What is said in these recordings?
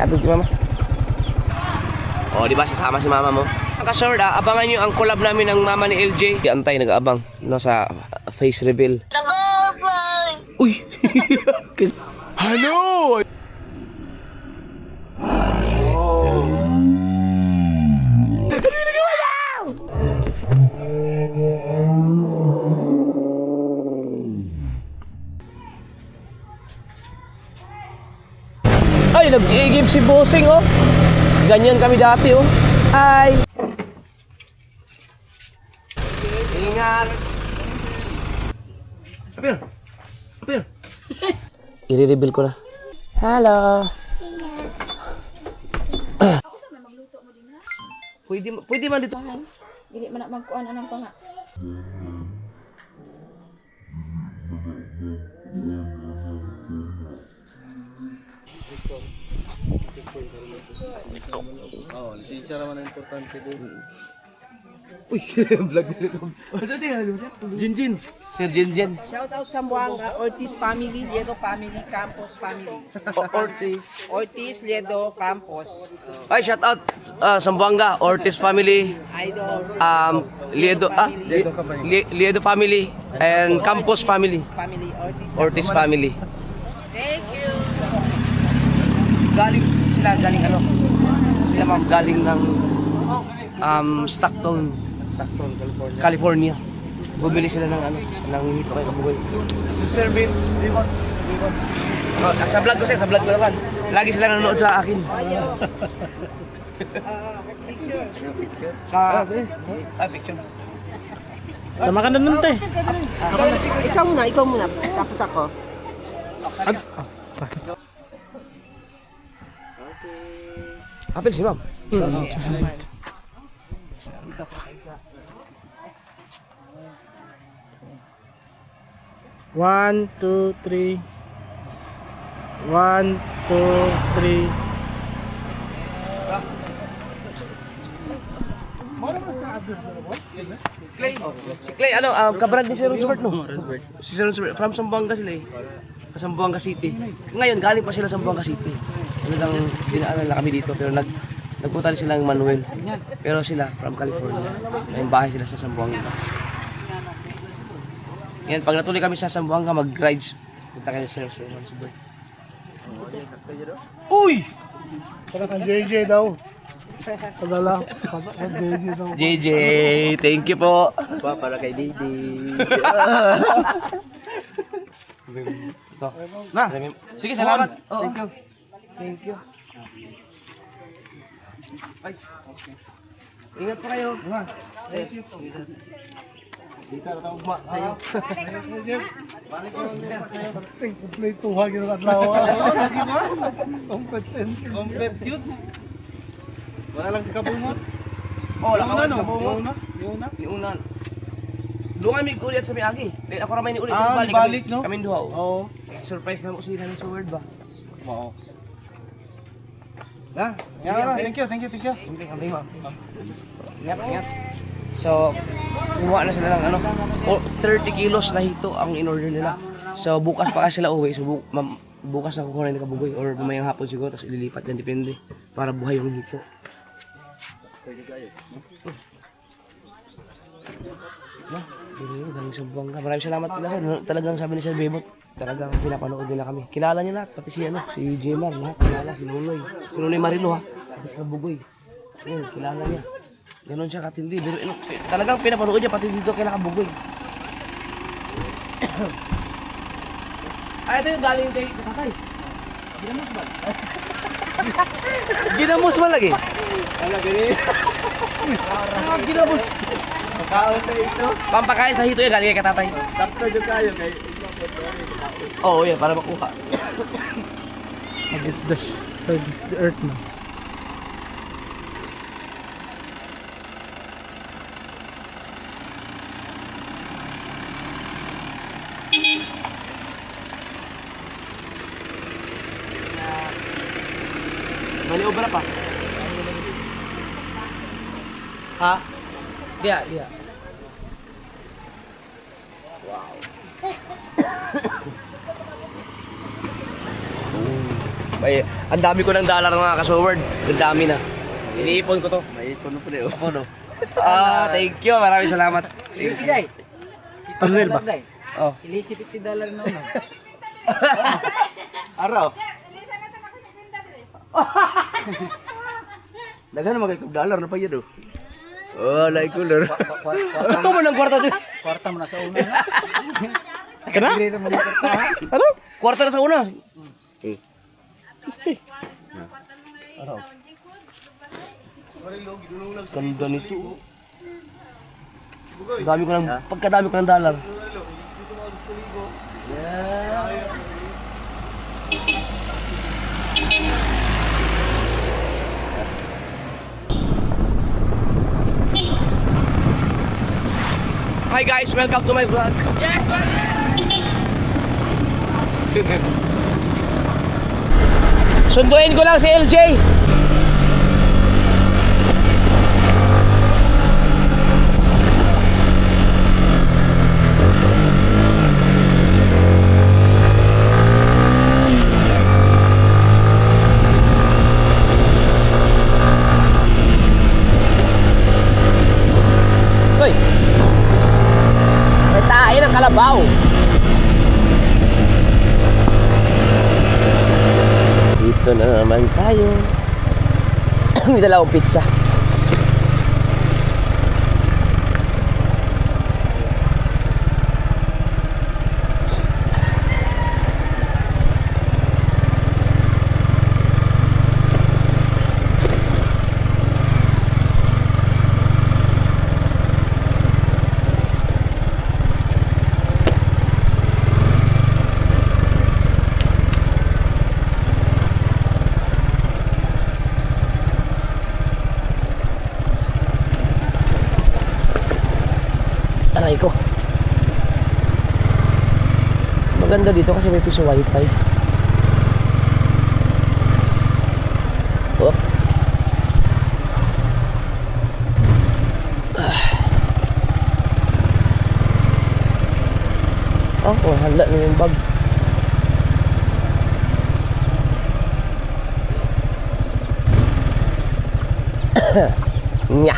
Ato si mama. Oh, di ba sasama si mama mo? Kasord, abangan nyo ang collab namin ng mama ni LJ. Antay, nag-aabang no, sa face reveal. Uy! Ano? Ay, nag-i-give si Bossing, oh. Ganyan kami dati, oh. Ay. Ingat. Apir. Apir. I-reveal ko na. Hello. Pwede man dito. Dili man na magkuan anang panga. Oh, lisensya naman ang importante doon. Uy, vlog nila. Jinjin. Sir Jinjin. Shout out sa Zamboanga, Ortiz family, Liedo family, Campos family. Ortiz, Liedo, Campos. Ay, shout out Zamboanga, Ortiz family, Idol. Liedo family, and Campos family, Family, Ortiz family. Thank you. Galing ano? Sila ma'am galing ng Stockton, California. Bumili sila ng ano, ng hito kay Kabugoy. Sir Bill, sa vlog ko naman. Lagi sila nanonood sa akin. Picture. Picture. Sama ka na nun, te. Ikaw muna. Tapos ako. Apil si ma'am. One, two, three. 1, 2, 3. Clay. Si Clay, ano, kabrad ni Sir Roosevelt, no? Si Sir Roosevelt, from Zamboanga sila eh. Sa Zamboanga City. Ngayon, galing pa sila sa Zamboanga City. Talagang dinaanan lang kami dito, pero nagpunta sila ng Manuel. Pero sila, from California. May bahay sila sa Zamboanga. Ngayon, pag natuloy kami sa Zamboanga, mag-rides. Punta kayo sa Sir Roosevelt. Uy! Parang JJ daw. Padala. JJ daw. JJ, thank you po. Para kay Didi. Na. Sige, salamat. Oo. Thank you. Thank you. Ay. Ingat po kayo. Thank you. Dito na tayo ugma sa iyo. Balik ko sa'yo. Complete tuha gino adlaw. Lagi ba? Complete send. Complete yun. Wala lang si Kabungot. Oh, wala ka sa bungo. Yuna. Iunan. Lungan mi ulit sa miagi. Dahil ako ramay ni ulit balik, no? Kami duha. Oo. Surprise na mo sila ni Sword ba? Wow. Na, thank you. Kambing ma. Ingat. So, kuha na sila ng ano, 30 kilos na hito ang in-order nila. So, bukas pa kasi sila uwi. So, bukas na kukuha na Kabugoy or mamayang hapon siguro. Tapos ililipat yan, depende. Para buhay yung hito. No, galing sa Zamboanga. Maraming salamat sila sir. Talagang sabi ni Sir Bebot, talagang pinapanood nila kami. Kilala niya lahat, pati si Jemar, lahat kilala, si Nunoy Marilo ha, pati si Kabugoy. Yun, kilala niya. Ganon siya katindi. Pero talagang pinapanood niya pati dito kay Kabugoy. Ito yung galing kay Tatay. Ginamos ba? Ginamos ba lagi? Wala gani. Ginamos. Pagkaon sa ito. Pampakain sa hito yung galing kay Tatay. Sakto jud kayo kay Oo, yan, para makuha. against the earth man. Maniobra pa. Ha? Dia. Wow. Ay, ang dami ko ng dollar mga kasoward. Ang dami na. Iniipon ko to. Maipon mo pre. Ako no. Thank you. Maraming salamat. Ilisi day. Ano yun ba? Oh. Ilisi $50 na uno. Araw. Daghan na magay $1 na pa yun. Oh, like cooler. Ito mo ng kwarta din. Kwarta mo na sa una. Kana? Ano? Kwarta na sa una. Este. Araw. Ganda nito. Dami ko ng, pagkadami ko ng dollar. Hi guys, welcome to my vlog. Yes, sunduin ko lang si LJ. Hoy. May tayo ng kalabaw. Dito na naman tayo. May dala akong pizza. Aray ko. Maganda dito kasi may piso wifi. Op. Oh, hala na yung bag. Nya.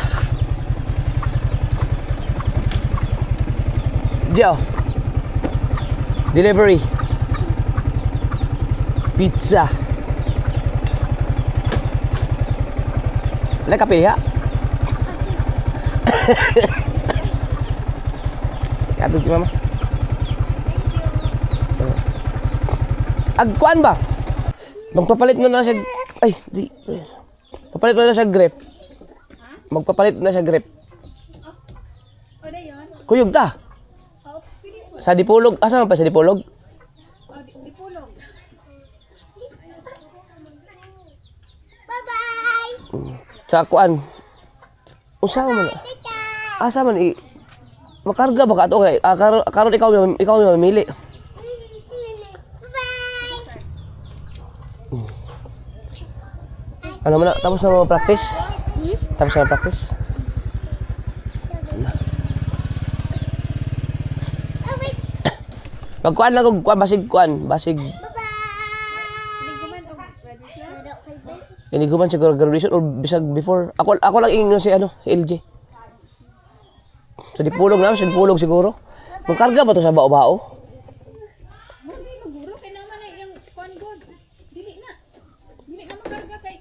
Joe. Delivery. Pizza. Wala ka piliha? Kato si mama. Agkuan ba? Magpapalit mo na siya. Ay, di. Papalit mo na siya grip. Magpapalit na siya grip. Kuyog ta. Sa Dipolog. Asa man pa sa Dipolog? Dipolog. Bye-bye. Sa kuan. Usa man. Asa man i makarga ba ka ato kay karon ikaw may mamili. Ano man na, tapos na practice? Tapos na practice? Magkuan lang kung kuan, basig kuan, basig. Iniguman siguro graduation or bisag before. Ako lang ingin si si LJ. Sa Dipolog na, sa Dipolog siguro. Magkarga ba to sa bao-bao? Maguro kay naman ay yung kuan god. Dili na makarga kay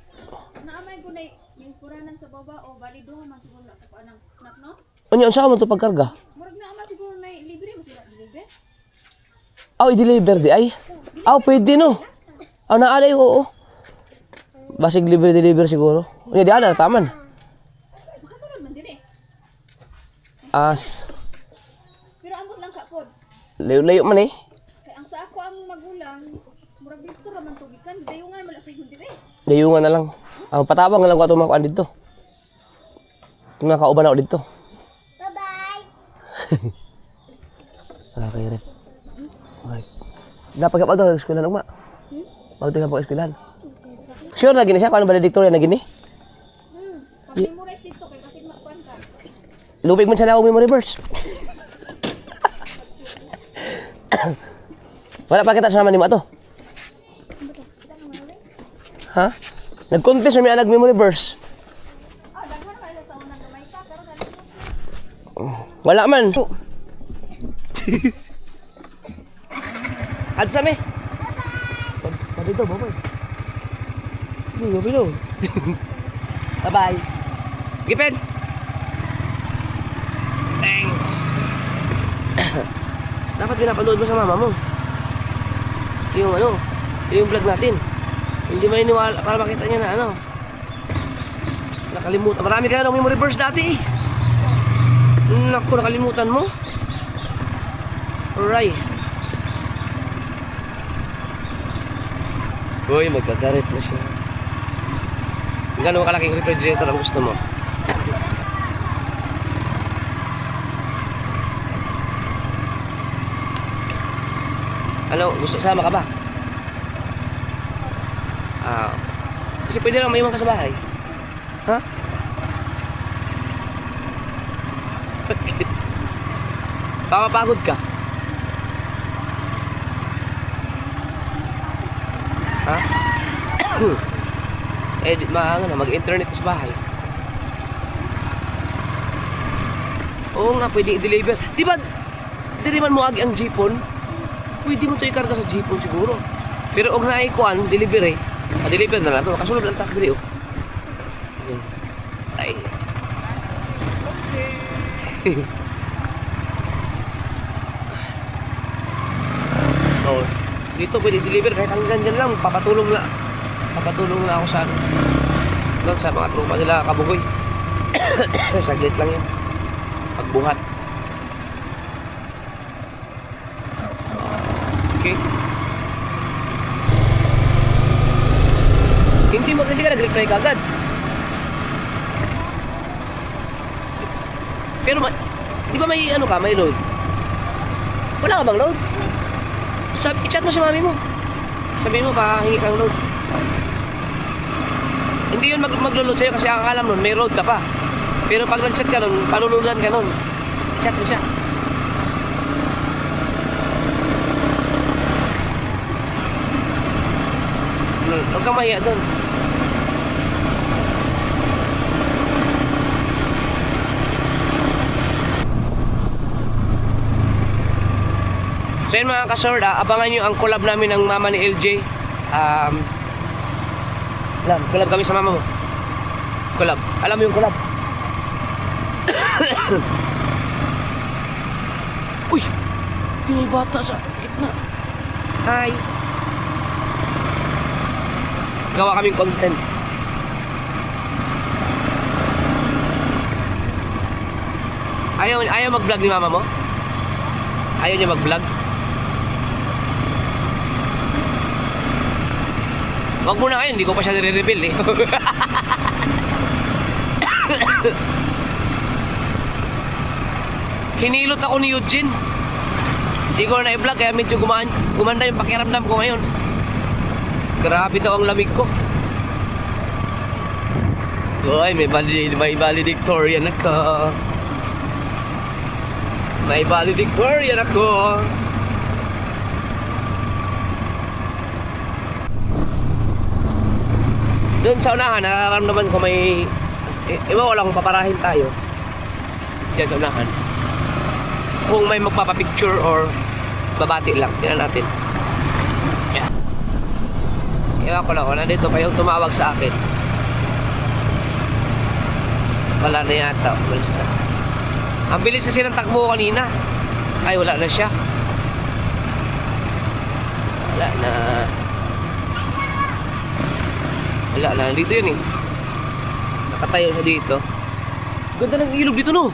naamay ko na yung kuranan sa baba o balido man siguro na ko anang nak no. Unya unsa man to pagkarga? Murag na ama siguro na libre mo sila libre. I-deliver di ay. Pwede no. Naalay oo. Basig libre-deliver siguro. Unya di ana taman. Makasulod man dire. As Pero ambot lang ka pod. layo man eh. Kay ang sa ako ang magulang murag dito ra man tugikan dayungan malapay mo dire. Dayungan na lang. Patabang na lang ko ato mga kuan dito. Mga kauban ako dito. Bye-bye. Okay, ref. Okay. Dapat ka pa ito, eskwelahan ugma. Pagdating ka po eskwelahan. Sure na gini siya, kung ano valedictorian na gini? Pag-memorize dito kay kasi magkuan ka. Lubig man siya na ako memory verse. Wala pa kita sa naman ni mo ato. Ha? Nag-contest may nag-memory verse. Oh, daghan kayo sa unang gamay ka, pero dali mo. Wala man. At sa me. Dito, babay. Babay daw. Bye-bye. Gipen. Thanks. Dapat pinapanood mo sa mama mo. Yung ano, yung vlog natin. Hindi may iniwala para makita niya na ano. Nakalimutan. Marami ka na daw memory verse dati eh. Naku, nakalimutan mo. Alright. Uy, magkakarit na siya. Gano'ng kalaking refrigerator ang gusto mo? Ano, gusto sama ka ba? Kasi pwede lang maiwan ka sa bahay. Ha? Bakit? Papapagod ka? Ha? Mag-internet ka sa bahay. Oo nga, pwede i-deliver. Di ba, di man mo agi ang jeepon? Pwede mo ito ikarga sa jeepon siguro. Pero og naikuan, delivery. Deliver na lang ito. Kasunod ang truck dili, oh. Ay. Oh, dito pwede deliver kahit hanggang dyan lang. Papatulong na ako sa ano. Doon sa mga tropa nila Kabugoy. Saglit lang yan. Pagbuhat. Okay. Hindi ka nag-reply ka agad. Pero di ba may ano ka, may load? Wala ka bang load? I-chat mo si mami mo. Sabihin mo, pahingi kang load. Hindi yun maglo-load sa'yo kasi ang alam nun, may load ka pa. Pero pag nag-chat ka nun, paluludan ka nun. Chat mo siya. Huwag kang mahiya dun. So yun mga kasord, abangan nyo ang collab namin ng mama ni LJ. Collab kami sa mama mo. Collab. Alam mo yung collab? Uy! Yung bata sa gitna. Hi! Gawa kaming content. Ayaw mag-vlog ni mama mo? Ayaw niya mag-vlog? Wag mo na ngayon, hindi ko pa siya nire-reveal eh. Hinilot ako ni Eugene. Hindi ko na i-vlog kaya medyo gumanda yung pakiramdam ko ngayon. Grabe daw ang lamig ko. Uy, may valedictorian ako. May valedictorian ako. Doon sa unahan, nararamdaman ko may... Iba ko lang kung paparahin tayo. Diyan sa unahan. Kung may magpapapicture or babati lang. Tingnan natin. Yeah. Iba ko lang kung nandito pa yung tumawag sa akin. Wala na yata. Walis na. Ang bilis kasi ng takbo kanina. Ay, wala na siya. Wala na. Wala na, nandito yun eh. Nakatayo siya dito. Ganda ng ilog dito, no?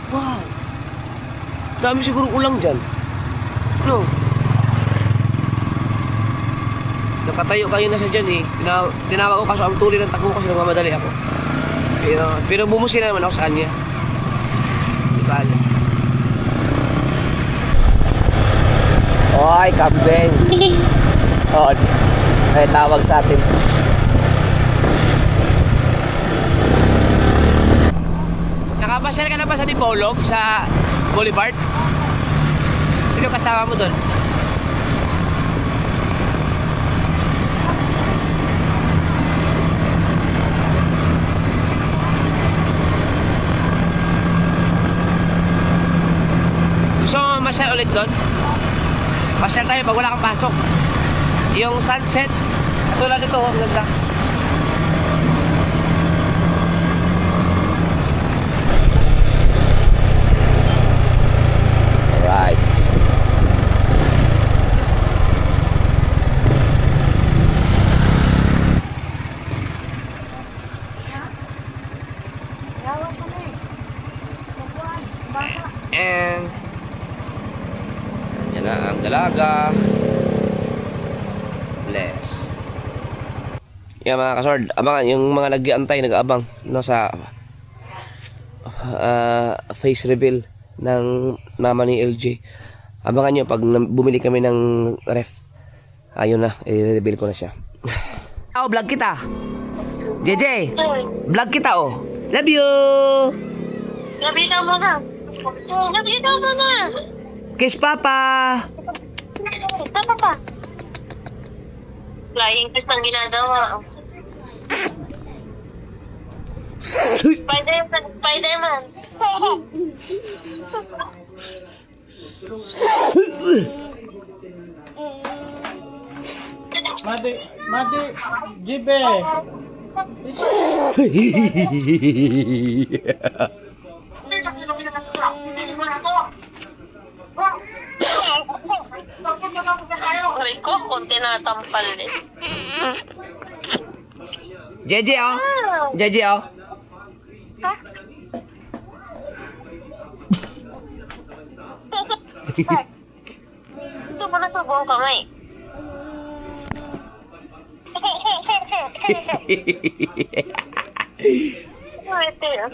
Wow. Dami siguro ulang dyan. No? Nakatayo kayo na siya dyan eh. Tinawag ko kaso ang tuloy ng takbo kasi nagmamadali ako. Pero bumusin naman ako sa kanya. Di ba? Oy, kambing. Oh, ay tawag sa atin. Nakapasyal ka na ba sa Dipolog sa Boulevard? Sino kasama mo doon? ulit doon. Pasyal tayo pag wala kang pasok. Yung sunset, tulad nito, ang ganda. Alright. And yan na ang dalaga. Bless. Yan mga kasord, abangan yung mga nag-aantay, nag-aabang no, sa face reveal ng mama ni LJ. Abangan nyo pag bumili kami ng ref. Ayun na, i-reveal ko na siya. Oh, vlog kita. JJ, vlog kita oh. Love you. Nabita mo na. Nabita mo na. Kiss papa. Tama pa. Flying kiss ang ginagawa. Spider-Man. Spider-Man. Mati, Jibe. Rico, kung tinatampal eh. JJ oh. JJ oh. Gusto mo na sa buong kamay. Ito yun.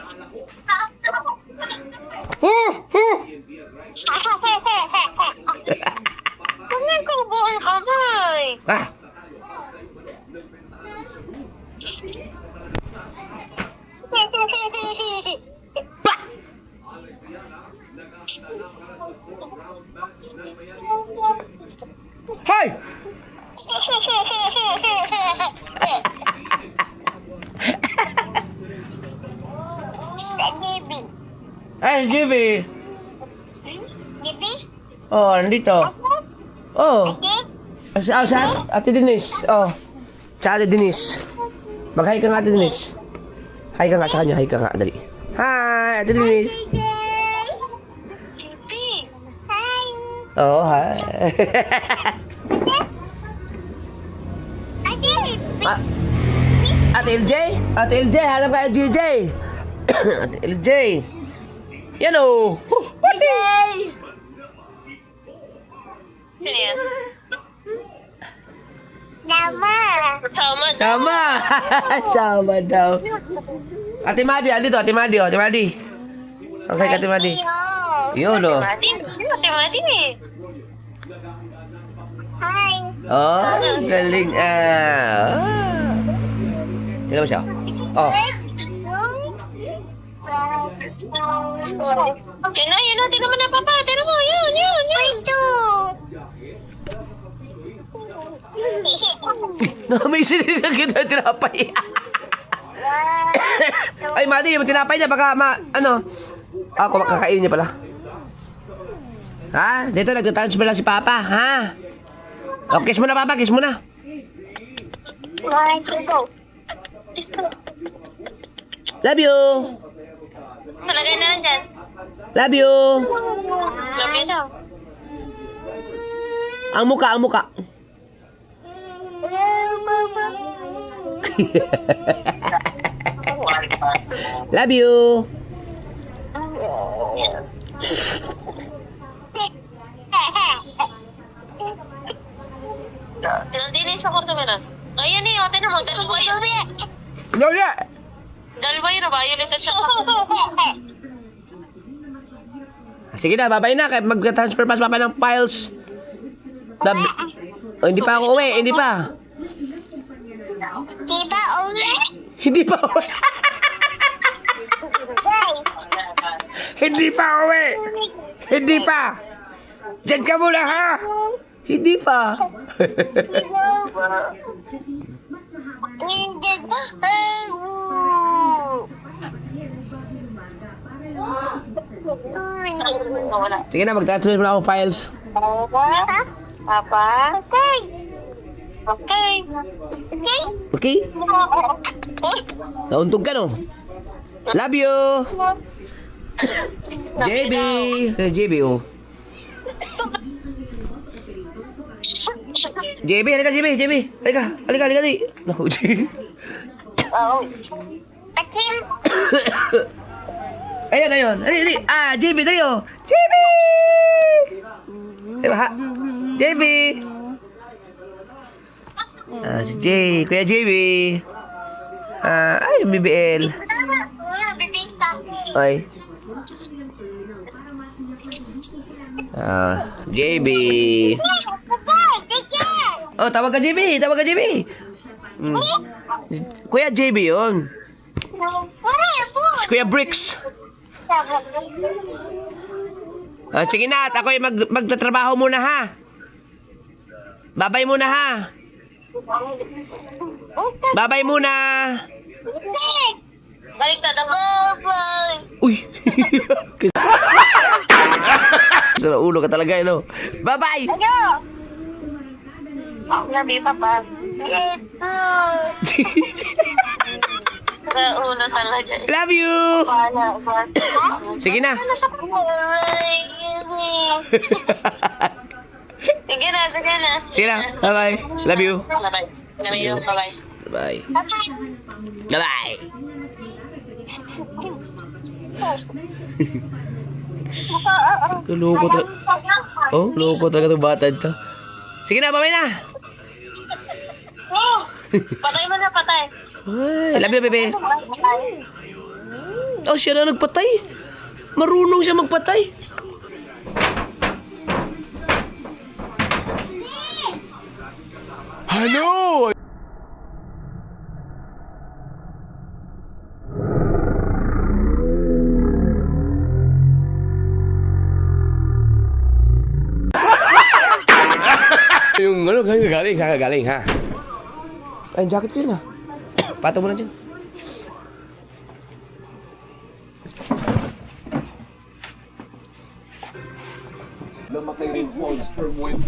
Kanya ko buong kamay. Ah. Hey! Baby. Ay, JV. Baby? Oh, nandito. Oh. Baby? Sa Ate Denise. Oh. Sa Ate Denise. Mag-hi ka nga, Ate Denise. Hi ka nga sa kanya. Hi ka nga. Dali. Hi, Ate Denise. Baby. Hi. Oh, hi. Ah, Ate LJ? Ate LJ, hanap ka JJ. Ate LJ. Yan o. Ate. Sino yan? Sama. Sama. Sama. Sama daw. Ate Madi, andito. Ate Madi, oh. Ate Madi. Okay, Ate Madi. Yun, oh. Ate Madi eh. Hi. Oh, galing. Tignan mo siya. Oh. Yun na, tingnan mo na papa. Tingnan mo, yun. Ito. May sinilita kita tinapay. Ay, Madi, yung tinapay niya, baka ano. Kakainin niya pala. Ha? Dito, nag-transfer lang si Papa, ha? O, kiss mo na, Papa, kiss mo na. Go. Love you. Talagay na lang dyan. Love you. Love you daw. Ang muka. Love you. Tinandinis sa kwarto mo na. Ayan eh, tingnan mo. Dalawa yun. No, no. Dalawa yun, violet at saka. Sige na, babay na. Kaya mag-transfer pa sa Papa ng files. Oh, hindi pa ako uwi. Hindi pa. Diba, uli? Hindi pa uwi. Hindi pa uwi. Hindi pa. Diyan ka muna, ha? Hindi pa. Wala. Sige na, mag-transfer mo na ako files. Papa? Okay. Okay. Okay? Okay? Nauntog ka, no? Love you! JB! JB, oh. JB, halika, JB, JB. Halika, halika, halika, di. Naku, JB. Akin. Ayun, ayun. Ali, ali. Ah, JB, dali, oh. JB! Diba, ha? JB! Ah, si Jay. Kuya JB. Ah, ay, BBL. Bibisa. Ay. Ah, JB. Oh, tawag ka JB. Tawag ka JB. Hmm. Kuya JB yun. Si Kuya Bricks. Ah, sige na. At ako magtatrabaho muna, ha? Babay muna, ha? Babay muna. Balik na bye. Uy. Sarap ulo ka talaga, no? Bye-bye! Ayo. Love you, Papa. Sa ulo talaga. Love you! Sige na. Ano sa kulay? Sige na, sige na. Sige na. Bye-bye. Love you. Bye-bye. Love you. Bye-bye. Bye. Bye-bye. Bye-bye. Loko talaga. Oh, loko talaga itong bata ito. Sige na, bye-bye na. Oh, patay mo na, patay. Ay, love you, bebe. Oh, siya na nagpatay. Marunong siya magpatay. Hello! Yung ano, galing, saan ka galing, ha? Ay, yung jacket ko yun, ha? Pato mo na dyan. Namatay rin po, sperm whale.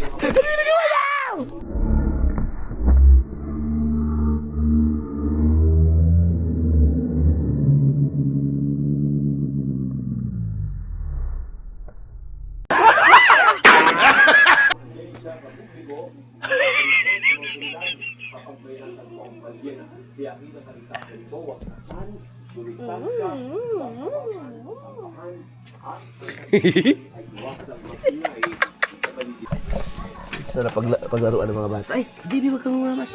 Sarap paglaruan ng mga bata. Ay, JB, wag kang mas.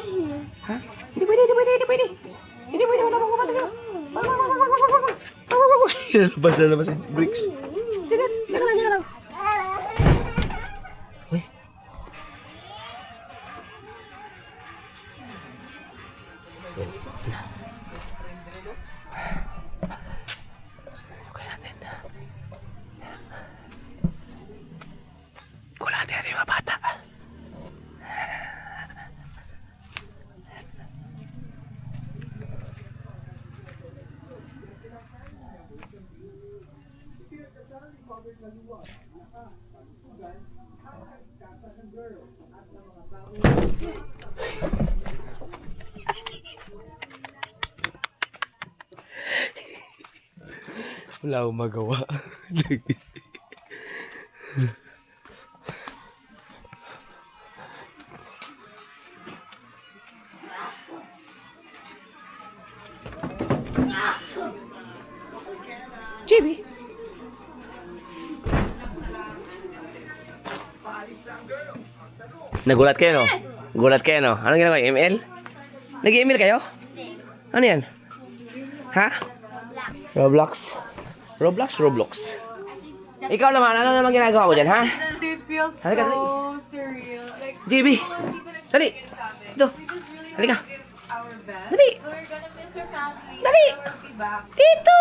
Ha? Hindi pwede, hindi pwede, hindi pwede. Hindi pwede, wala akong bata. Labas na labas yung bricks. Sige, sige lang, sige lang. Uy. Okay natin. Kulate natin yung mga bata. Wala akong magawa. JB. Nagulat kayo, no? Gulat kayo, no? Anong ginagawa? ML? Nag-ML kayo? Ano yan? Ha? Roblox? Roblox. Ikaw naman, ano naman ginagawa mo dyan, ha? It feels so Halika, dali. surreal. Like, JB, dali. Ito. we just really Halika. want to give our best. Dali. We're gonna miss our family. Dali. And we'll be back. Dito!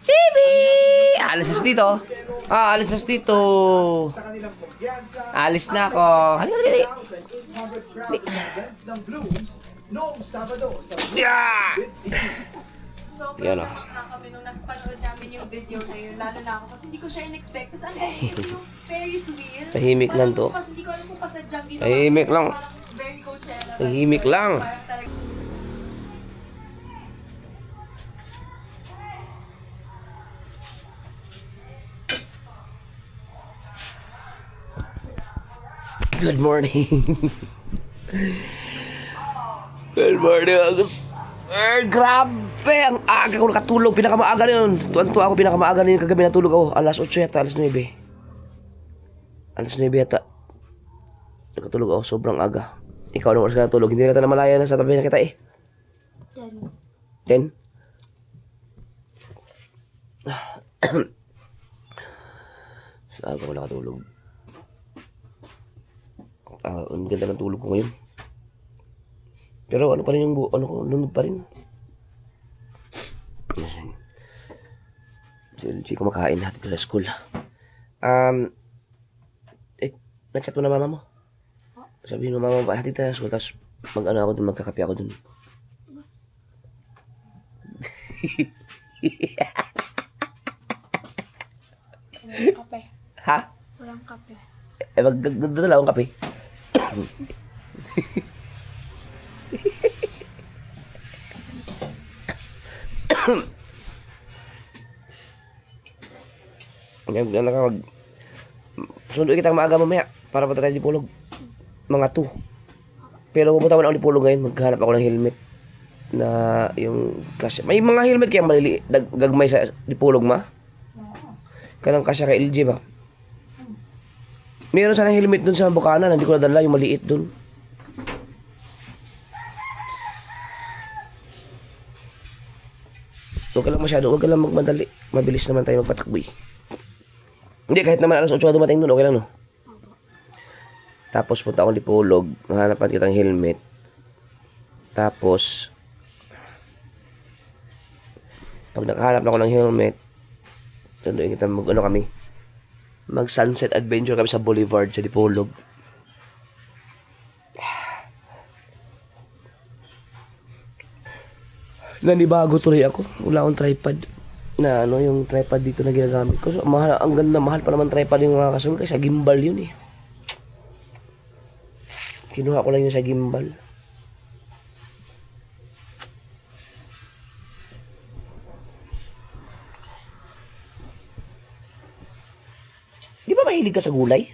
JB! Alis na si Tito. Ah, alis na si Tito. Alis na ako. Halika, dali. Noong Sabado sa Yeah! Sobrang Yan, oh. namak na kami nung napanood namin yung video na yun. Lalo na ako kasi hindi ko siya in-expect. Tapos ang galing yung Ferris wheel. Tahimik lang to. Parang hindi ko alam kung pasadyang dito. Tahimik lang. Parang very Coachella. Tahimik lang. Parang talaga. Good morning. Good morning, August. Grabe, ang aga ko nakatulog. Pinakamaaga na yun. Tuwan-tuwa ako, pinakamaaga na yun. Kagabi natulog ako. Alas 8 yata, alas 9. Alas 9 yata. Nakatulog ako, sobrang aga. Ikaw, anong oras ka natulog? Hindi na malaya na sa tabi na kita eh. 10? 10? Sa aga ko nakatulog. Ang ganda ng tulog ko ngayon. Pero ano pa rin yung ano ko, lunod pa rin. Si kumakain natin ko sa school. Na-chat mo na mama mo? Sabihin mo mama mo, hatid tayo sa school, tapos mag-ano ako dun, magkakape ako dun. Walang kape. Ha? Walang kape. Magdadala akong kape. Gano'n ka sundo kitang maaga mamaya para pa tayo dipulog. Mga 2. Pero pupunta ko na ulit pulog ngayon. Maghanap ako ng helmet na yung kasya. May mga helmet kaya malili gagmay sa dipulog ma. Kanang kasya kay LG ba? Meron sana helmet dun sa Bukana, hindi ko nadala yung maliit dun. Huwag ka lang masyado, huwag ka lang magmadali. Mabilis naman tayo magpatakbo eh. Hindi, kahit naman alas 8 ka dumating dun, okay lang no? Tapos punta akong Dipolog, mahanapan kitang helmet. Tapos, pag nakahanap na ako ng helmet, tunduin kita mag-ano kami. Mag-sunset adventure kami sa Boulevard sa Dipolog. Nanibago tuloy ako. Wala akong tripod. Na ano, yung tripod dito na ginagamit ko. So, mahal, ang ganda, mahal pa naman tripod yung mga kasunod. Kasi sa gimbal yun eh. Kinuha ko lang yun sa gimbal. Di ba mahilig ka sa gulay?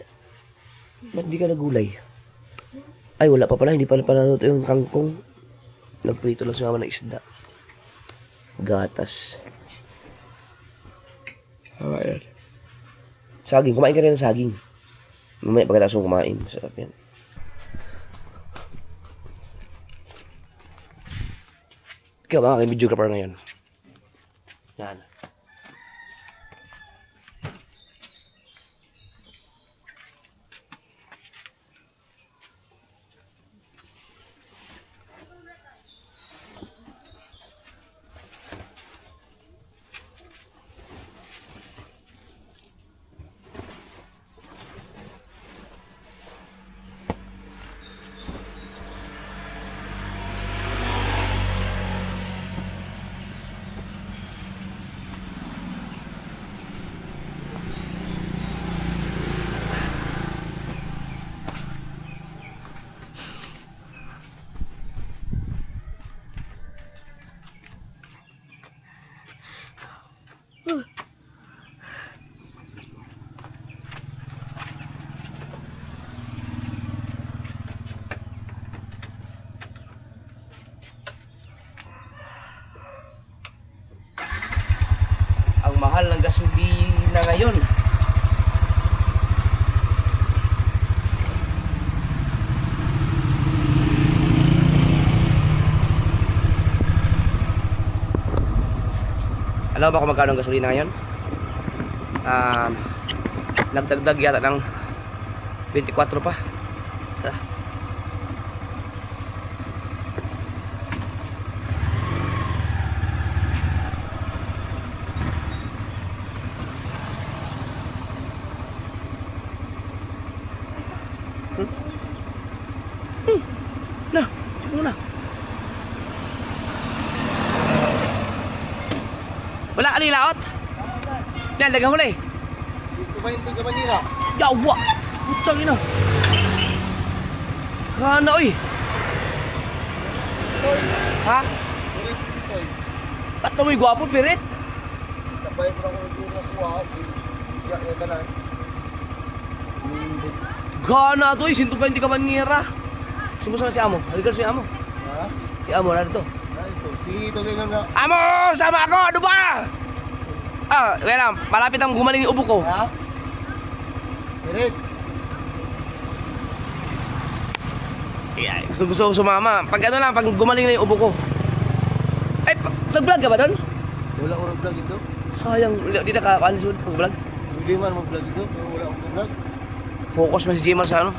Ba't di ka nagulay? Ay, wala pa pala. Hindi pala naluto yung kangkong. Nagprito lang si mama ng isda. Gatas. Ayan. Saging. Kumain ka rin ng saging. Mamaya pagkatapos mong kumain. Masarap yan. Ikaw ba aking videographer na yan? Yan. Ang mahal ng gasolina ngayon. Alam mo ba kung magkano ang gasolina ngayon? Nagdagdag yata ng 24 pa. Na, muna. Ano yung laot? Yan, lagang huli. 20 ka manira. Yawa! Putang ina. Kana, oy. Ha? Kato mo'y gwapo, pirit. Sabay ko ako yung kuha. Ya ka na. Kana to, 120 ka manira. Sumusama si Amo. Halikan si Amo. Ha? Si Amo, na dito. Ito, si ito ganyan na. Amo! Sama ako! Ano ba? Ah, wala. Malapit ang gumaling yung ubo ko. Ha? Pirit. Yeah, gusto ko sumama. Pag ano lang, pag gumaling na yung ubo ko. Ay, nag-vlog ka ba doon? Wala ko vlog ito. Sayang, di na kakaansun pag-vlog. Hindi man mag-vlog ito, pero wala akong vlog. Focus man si Jimar sa ano?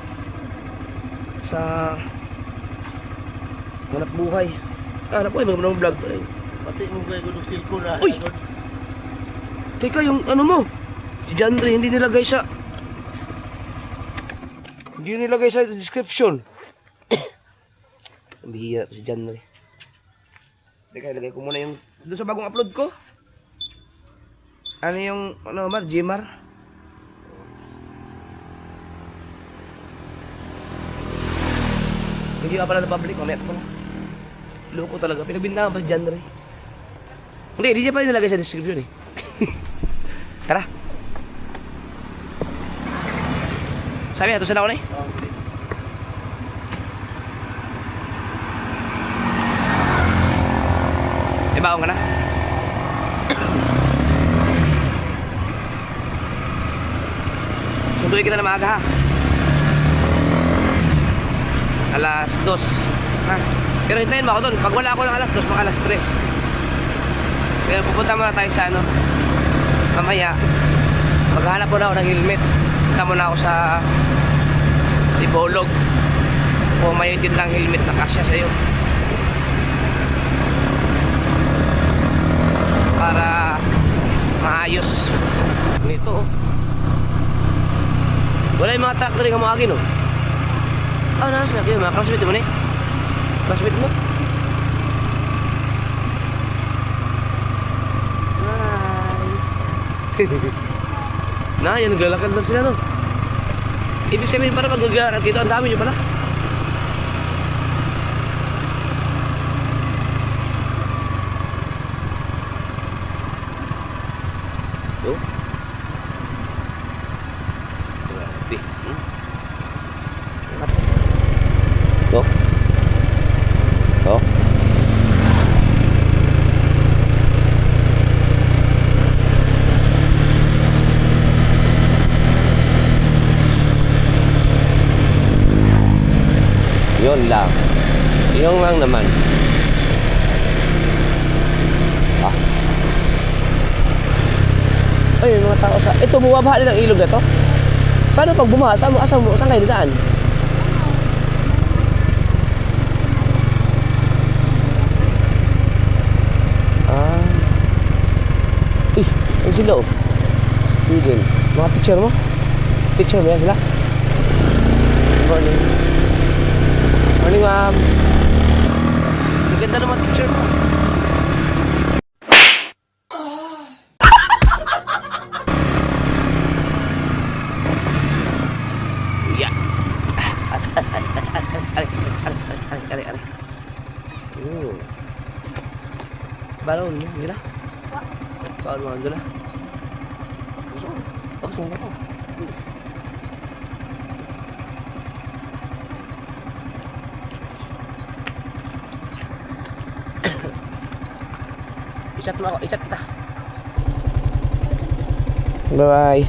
Sa hanap buhay. Hanap buhay, mga vlog. Pati mo kaya ko ng cellphone na. Uy! Teka, yung ano mo? Si Jandre, hindi nilagay sa... Hindi nilagay sa description. Ang bihira si Jandre. Teka, ilagay ko muna yung... Doon sa bagong upload ko. Ano yung... Ano, Mar? Jimar? Hindi ka pala na public, mamaya ko. Loko talaga, pinagbintangan pa si Jandre. Hindi niya pa rin nilagay sa description eh. Tara. Sabi, ito sana ako na eh. May baon ka na? Sunduin kita na maaga ha. Alas 2 ha? Pero hintayin mo ako doon. Pag wala ako ng alas 2, mga alas 3. Pero pupunta muna tayo sa ano. Mamaya maghanap muna ako ng helmet. Punta muna ako sa Tipolog kung may tindang helmet na kasya sa'yo para maayos nito oh. Wala yung mga tractor yung kamagin oh. Ah, nasa lagi mga classmate mo na eh. Classmate mo. Na, yan naglalakad na sila no. Ibig sabihin para pag naglalakad dito, ang dami nyo pala. Yo. Grabe. Yo. Yo. Yun lang. Yun lang naman. Ah. Ay, yung mga tao sa... Ito, bumabaha din ang ilog na to. Paano pag bumaha? Saan kayo daan? Ah. Uy, yung sila oh. Student. Mga teacher mo? Teacher mo yan sila? Good morning. Morning, ma'am. Ang ganda naman teacher mo. Yeah. Ari. Balon, gila. Kawan mo gila. Bagus nggak apa? Icat mo ako, icat kita. Bye-bye.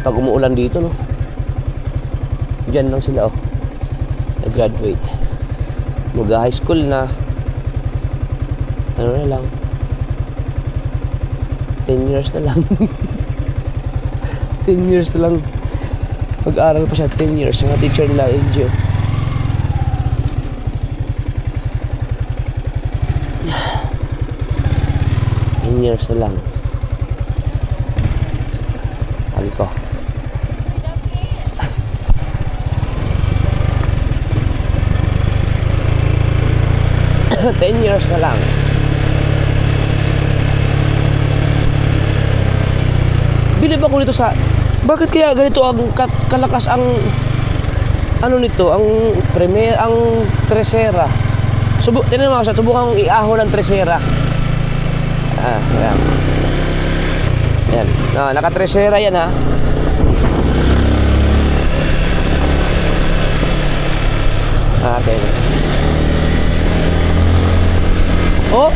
Pag umuulan dito, no? Diyan lang sila, oh. Nag-graduate. Mag-high school na. Ano na lang. 10 years na lang. 10 years na lang. Mag-aaral pa siya 10 years. Yung teacher nila, LGO. Years na lang. Sabi ko. 10 years na lang. Bilib ako nito sa... Bakit kaya ganito ang kalakas ang... Ano nito? Ang Tresera. Tinan mo ako siya. Subukan kong iahon ng Tresera. Yan. Yan. Naka-Tresera yan, ha. Okay. Oh!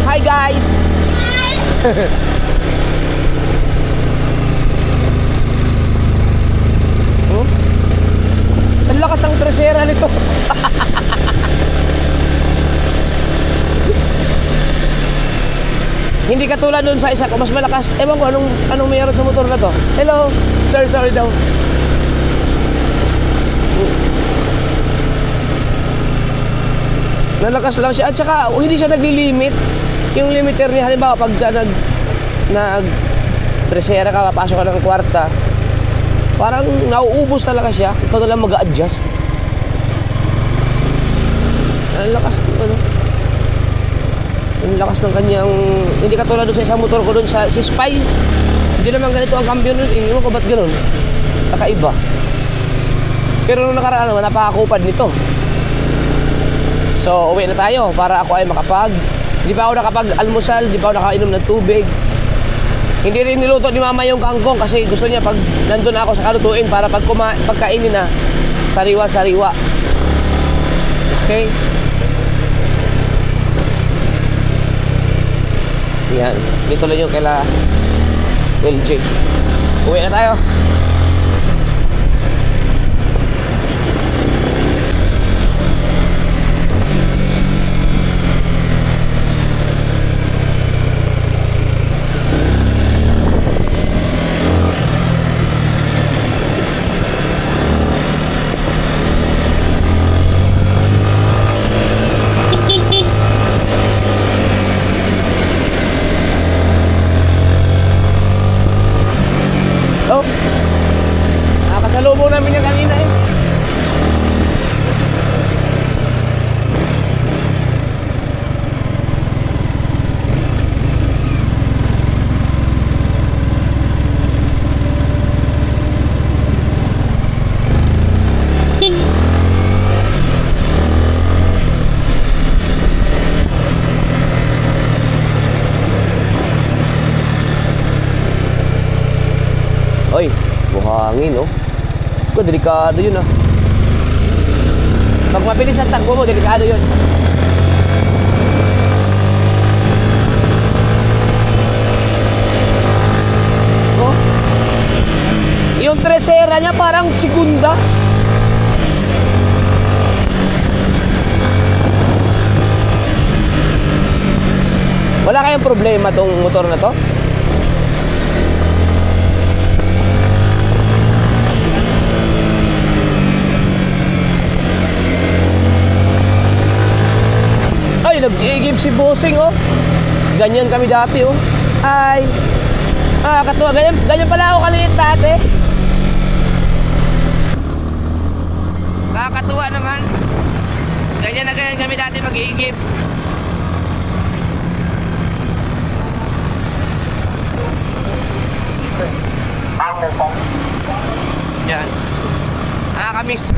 Hi guys! Oh? Ang lakas ng Tresera nito. Hindi katulad dun sa isa ko, mas malakas. Ewan ko anong mayroon sa motor na to. Hello! Sorry daw. Nalakas lang siya. At saka, hindi siya naglilimit. Yung limiter niya, halimbawa, pag Tresera ka, papasok ka ng kwarta, parang nauubos talaga siya. Ikaw na lang mag-a-adjust. Ang lakas, ang lakas ng kanyang, hindi katulad doon sa isang motor ko doon sa si Spy. Hindi naman ganito ang cambio nun. Iwan ko ba't ganun? Kakaiba. Pero nung nakaraan naman, napakakupad nito. So, uwi na tayo para ako ay hindi pa ako nakapag-almusal, hindi pa ako nakainom ng tubig. Hindi rin niluto ni mama yung kangkong kasi gusto niya pag nandun ako sa kalutuin para pagkainin na, sariwa-sariwa. Okay? Yan. Dito lang yung kaila LJ. Uwi na tayo. Oh. Nakasalubong namin yung kanina eh. Oy, buhangin oh. Ko delikado yun ah. Pag mabilis ang takbo mo, delikado yun. Oh. Yung Tresera niya parang segunda. Wala kayong problema tong motor na to? Ay, nag-iigib si Bossing, oh. Ganyan kami dati, oh. Ay. Katuwa. Ganyan pala ako kaliit dati. Nakakatuwa naman. Ganyan na ganyan kami dati mag-iigib. Yan. Nakakamiss.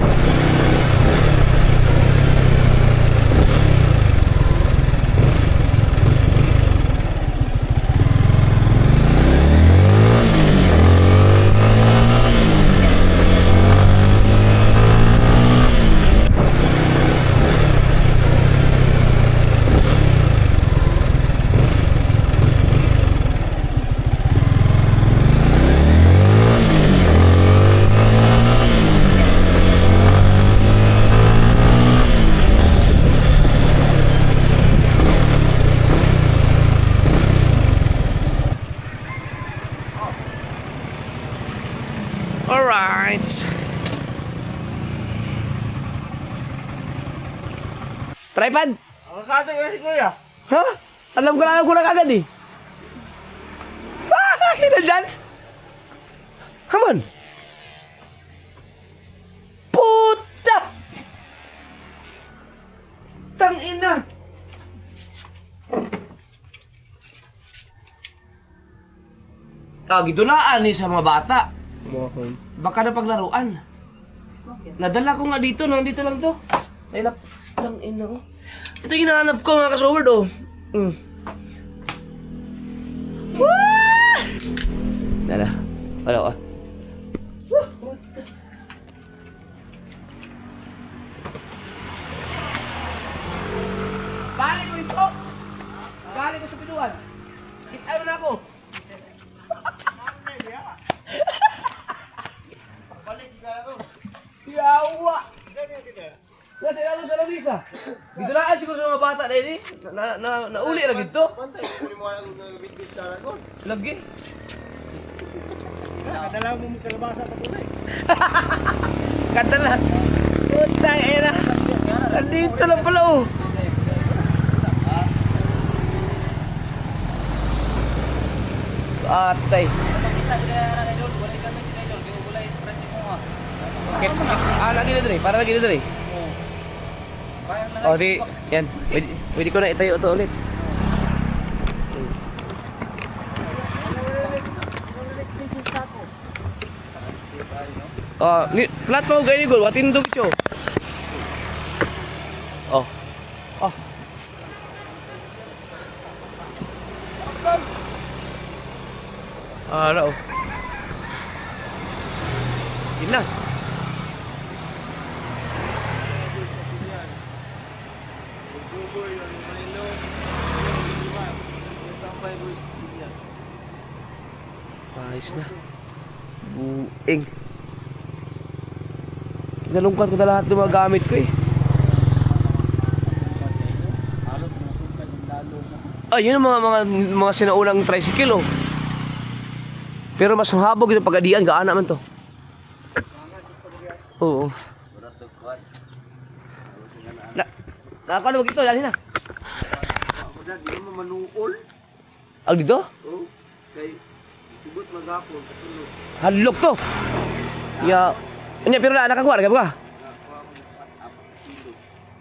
Alright. Tripod? Ang kate kasi kuya. Ha? Alam ko na kagad eh. Ah! Hina dyan! Come on! gidulaan ni sa mga bata. Baka na paglaruan. Nadala ko nga dito, nandito lang to. Ay, lang ina ko. Ito yung hinahanap ko mga kasoward, oh. Wah! Dala. Wala ka. Balik ko ito! Balik ko sa pinuan. Kita mo na ako. Yawa! Nasa ilalo sa lamisa. Dito na siguro sa mga bata na ini. Nauli na dito. Pantay, kung mo ang bitbit na ako. Lagi. Kadala mo mo kalabasa pa ko eh. Kadala. Putang ina. Nandito lang pala oh. Atay. Okay. Lagi na dre. Para lagi na dre. Oh, di. Yan. Pwede ko na itayo ito ulit. Flat mo gani gol, watindog siyo. Oh. Oh. Ano? Ina. Ayos na. Buing. Kinalungkat ko na lahat ng mga gamit ko eh. Yun ang mga sinaunang tricycle oh. Pero mas habog yung pagadian, gaana man to. Oo. Nakakuha na ito, dali na. Ang dito? Oo. Kay sibot maghapon katulog. Hadlok to. Ya. Anya pero nakakuha ka ba?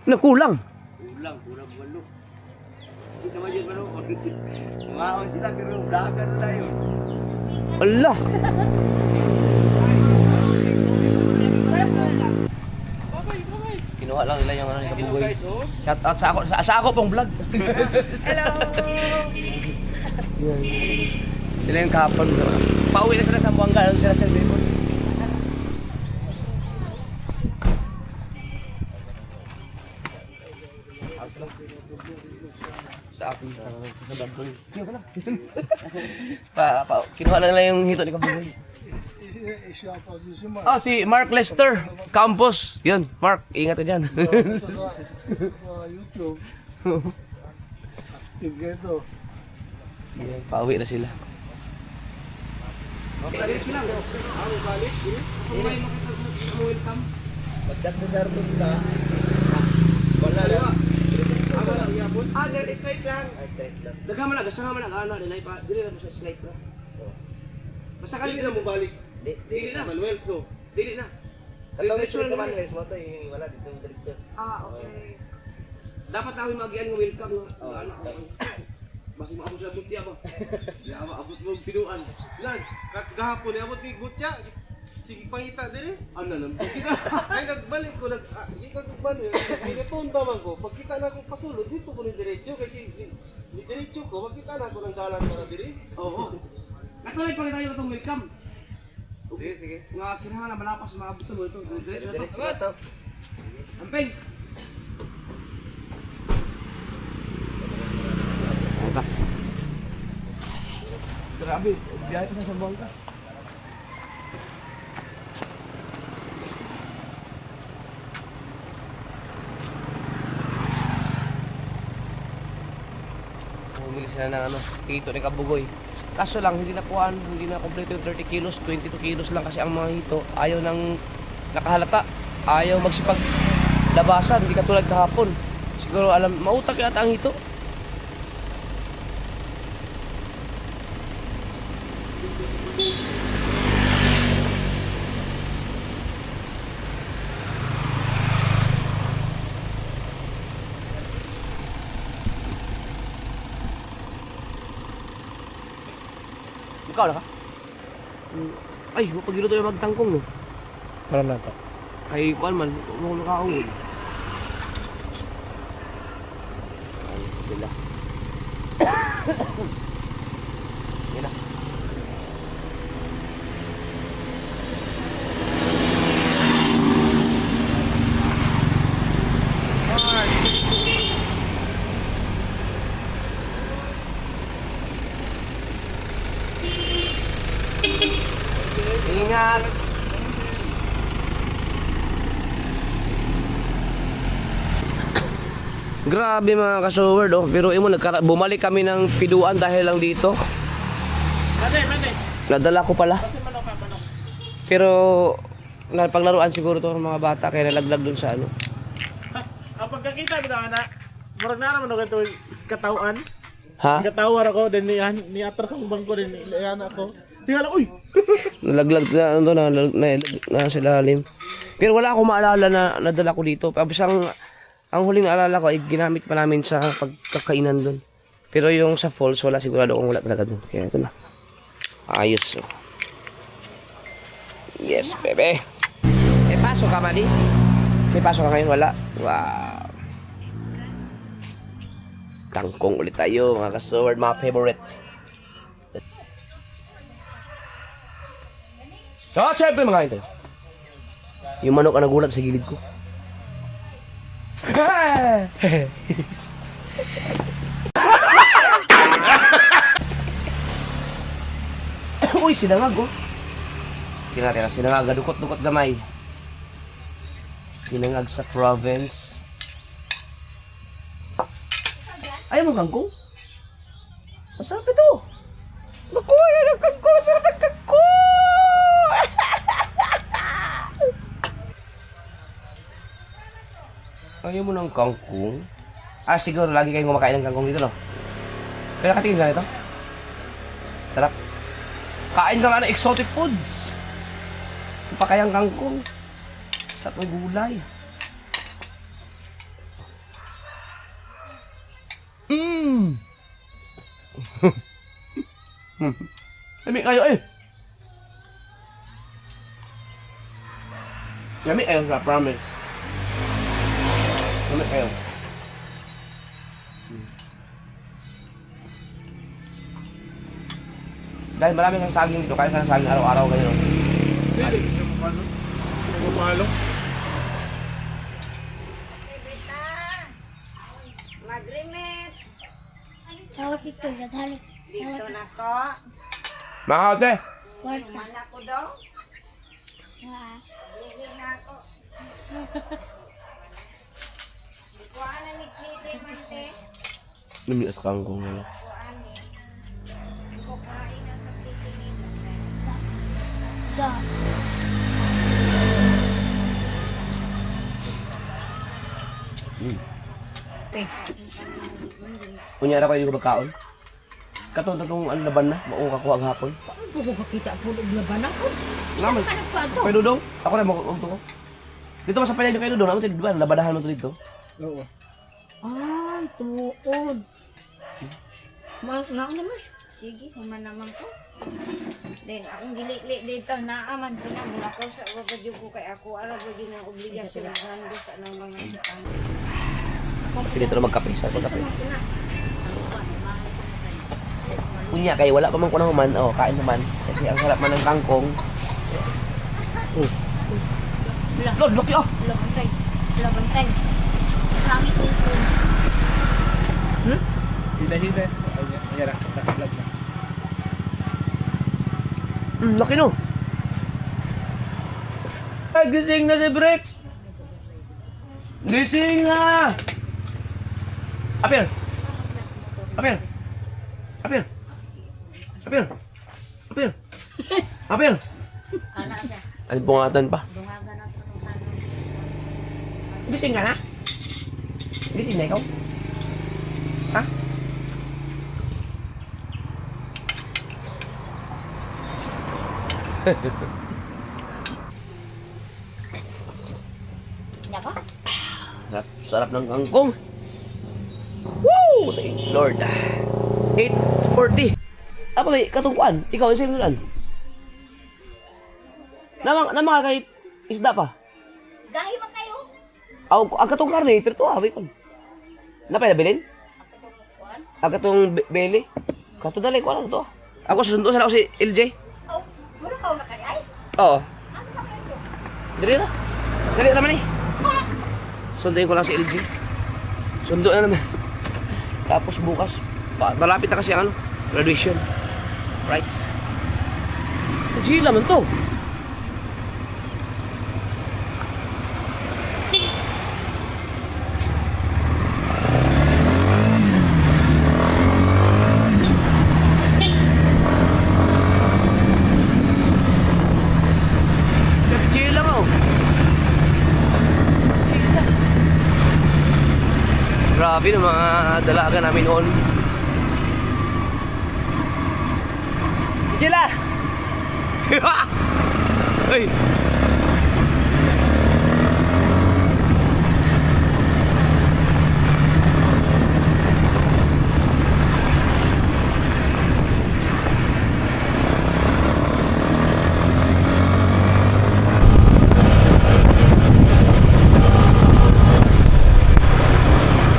Nakulang. Ulang, kurang walo. Kita man yun mano. Ngaon sila pero dagan na yun. Allah. Kinuha lang nila yung ano ni Kabugoy. Shout out sa ako pong vlog. Hello! Sila yung kahapon. Pauwi na sila sa Buanga. Ano sila sa Bebon? Sa akin. Sa Bagoy. Kinuha lang nila yung hito ni Kabugoy. Si Mark Lester Campos. Yun, Mark, ingat ka dyan. Sa YouTube. Active ito. Yan, pauwi na sila. Balik sila. Balik. Kung may welcome. Pagkat na sir ka. Wala lang. Wala yapon. Straight lang. Daghan man na, gasa man ang ano, dili na mo sa slide na. Basta Dili na mo balik. Dili na. Manuel no. Dili na. Katong straight sa Manuel, mo to wala dito diretso. Okay. Dapat ako magian ng welcome no. Ano. Basta maabot sa butya ba? Ya maabot mo pinuan. Lan, gahapon abot ni Gutya. Sige pangita dire. Ano lang. Ay nagbalik ko ikot Manuel. Pinapunta man ko. Pagkita na ko pasulod dito ko ni diretso kasi ni diretso ko makita na ko ng dalan para dire. Oo. Natuloy pa rin tayo itong welcome. Sige. Nga kailangan na malapas maabot mo ito. Diretso na Diretso to. na to. Ampeng. Grabe, biyahe pa sa Buanga. Bumili sila ng ano, hito ni Kabugoy. Kaso lang, hindi na kompleto yung 30 kilos, 22 kilos lang kasi ang mga hito, ayaw nang nakahalata. Ayaw magsipag labasan, hindi katulad kahapon. Siguro mautak yata ang hito. Ikaw na ka? Ay, mapagiluto yung magtangkong, no? Sarap na to. Kay Kuan man, mo nakaungod. Ayos sila. Yan na. Ingat! Grabe mga ka-soward, oh. Pero bumalik kami ng piduan dahil lang dito. Nadala ko pala. Pero paglaruan siguro to ng mga bata kaya nalaglag dun sa ano. Ang pagkakita mo na, murag na naman ako ito katawaan. Ha? Katawar ako, then ni atras ang bangko, din niyan ako. Tingala, uy! Nalaglag na ano na sa lalim. Pero wala akong maalala na nadala ko dito. Ang huling naalala ko ay ginamit pa namin sa pagkakainan doon. Pero yung sa falls, wala sigurado kung wala talaga doon. Kaya ito na. Ayos. Oh. Yes, bebe. May pasok ka, Mali? May pasok ka ngayon? Wala? Wow. Kangkong ulit tayo, mga ka-sword, mga favorite. So, syempre mga ito. Yung manok ang nagulat sa gilid ko. Uy, sinangag oh. Tingnan natin, sinangag, dukot-dukot gamay. Sinangag sa province. Ayaw mo kangkong? Masarap ito. Naku, ayaw ng kangkong. Masarap ng kangkong. Ayaw mo ng kangkong? Ah, siguro lagi kayong kumakain ng kangkong dito, no? Pero nakatingin ka nito? Sarap. Kain ka nga ng exotic foods. Ito pa kayang kangkong. Sarap ng gulay. Mmm! Lami kayo eh! Lami kayo sa promise. Lami kayo. Dahil marami kang saging dito, kaya ka ng saging araw-araw kayo. Hindi, siya mapalo. Mapalo. Mag-remit. Tawag ito, gadhalik. Dito na ko. Mga kaote! Kwarta. Mana ko daw. Ah. Lili na ako. Kuhaan na ni Kliti man te. Lumias kangkong nila. Kuhaan ni. Kukain na sa Kliti ni mo. Da. Kunyara kayo yung magkaon. Katong tatong ano laban na, maong kakuha ang hapon. Pugo kakita po ng laban ako. Naman. Kay Dudong, ako na magkukunto ko. Dito mas sa panay kay Dudong, naman di ba labadahan mo to dito. Oo. Ay, tuod. Nga naman. Sige, human naman ko. Then akong gilikli dito naaman ko na mula ko sa wabadyo ko kay ako araw ko din ang obligasyon ng hando sa ng mga sakang. Pili ito na magkape sa pagkape. Kunya kay wala pa man ko na human, oh, kain naman. Kasi ang sarap man ng kangkong. Lord, laki oh! Labantay. Labantay. Sami ko. Hila-hila. Ayan na, nakablog na. Laki no! Ay, gising na si Brix! Gising na! Apir! Apir! Apir! Apir! Apir! Apir! Ana siya. Ay, bungatan pa. Dungagan ako ng Gising ka na? Gising na ikaw? Ha? Nako. Sarap ng kangkong. Woo! Thank you, Lord. 8:40. Apa may katungkuan? Ikaw, yung sa'yo Namang kahit isda pa. Dahil man kayo. Ang katong karne, pero to awi kon. Napay na bilin? Ang katong beli. Kato dali ko lang to. Ako susundo sa ako si LJ. Oh, wala ka na kaya. Oo. Dali na. Dali naman eh. Sunduin ko lang si LJ. Sundo na naman. Tapos bukas, malapit na kasi ang graduation. Rights. Gila man to. Chill lang oh. Grabe ng mga dalaga namin noon. Sila! Ay!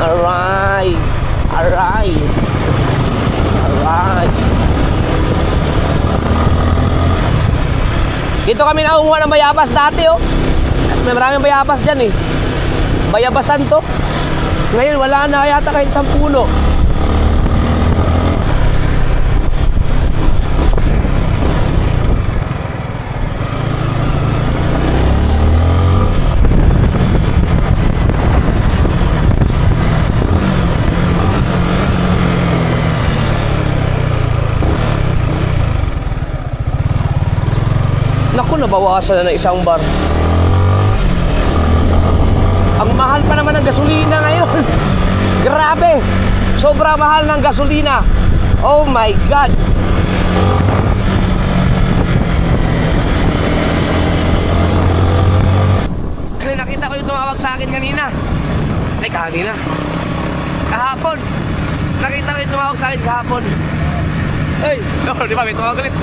Alright! Alright! Alright! Dito kami nakukuha ng bayabas dati oh. May maraming bayabas dyan eh. Bayabasan to. Ngayon wala na yata kahit 10 puno. Naku, nabawasan na ng isang bar. Ang mahal pa naman ng gasolina ngayon. Grabe! Sobra mahal ng gasolina. Oh my God! Nakita ko yung tumawag sa akin kanina. Ay, kanina. Kahapon. Nakita ko yung tumawag sa akin kahapon. Ay, no, di ba? May tumawag ulit.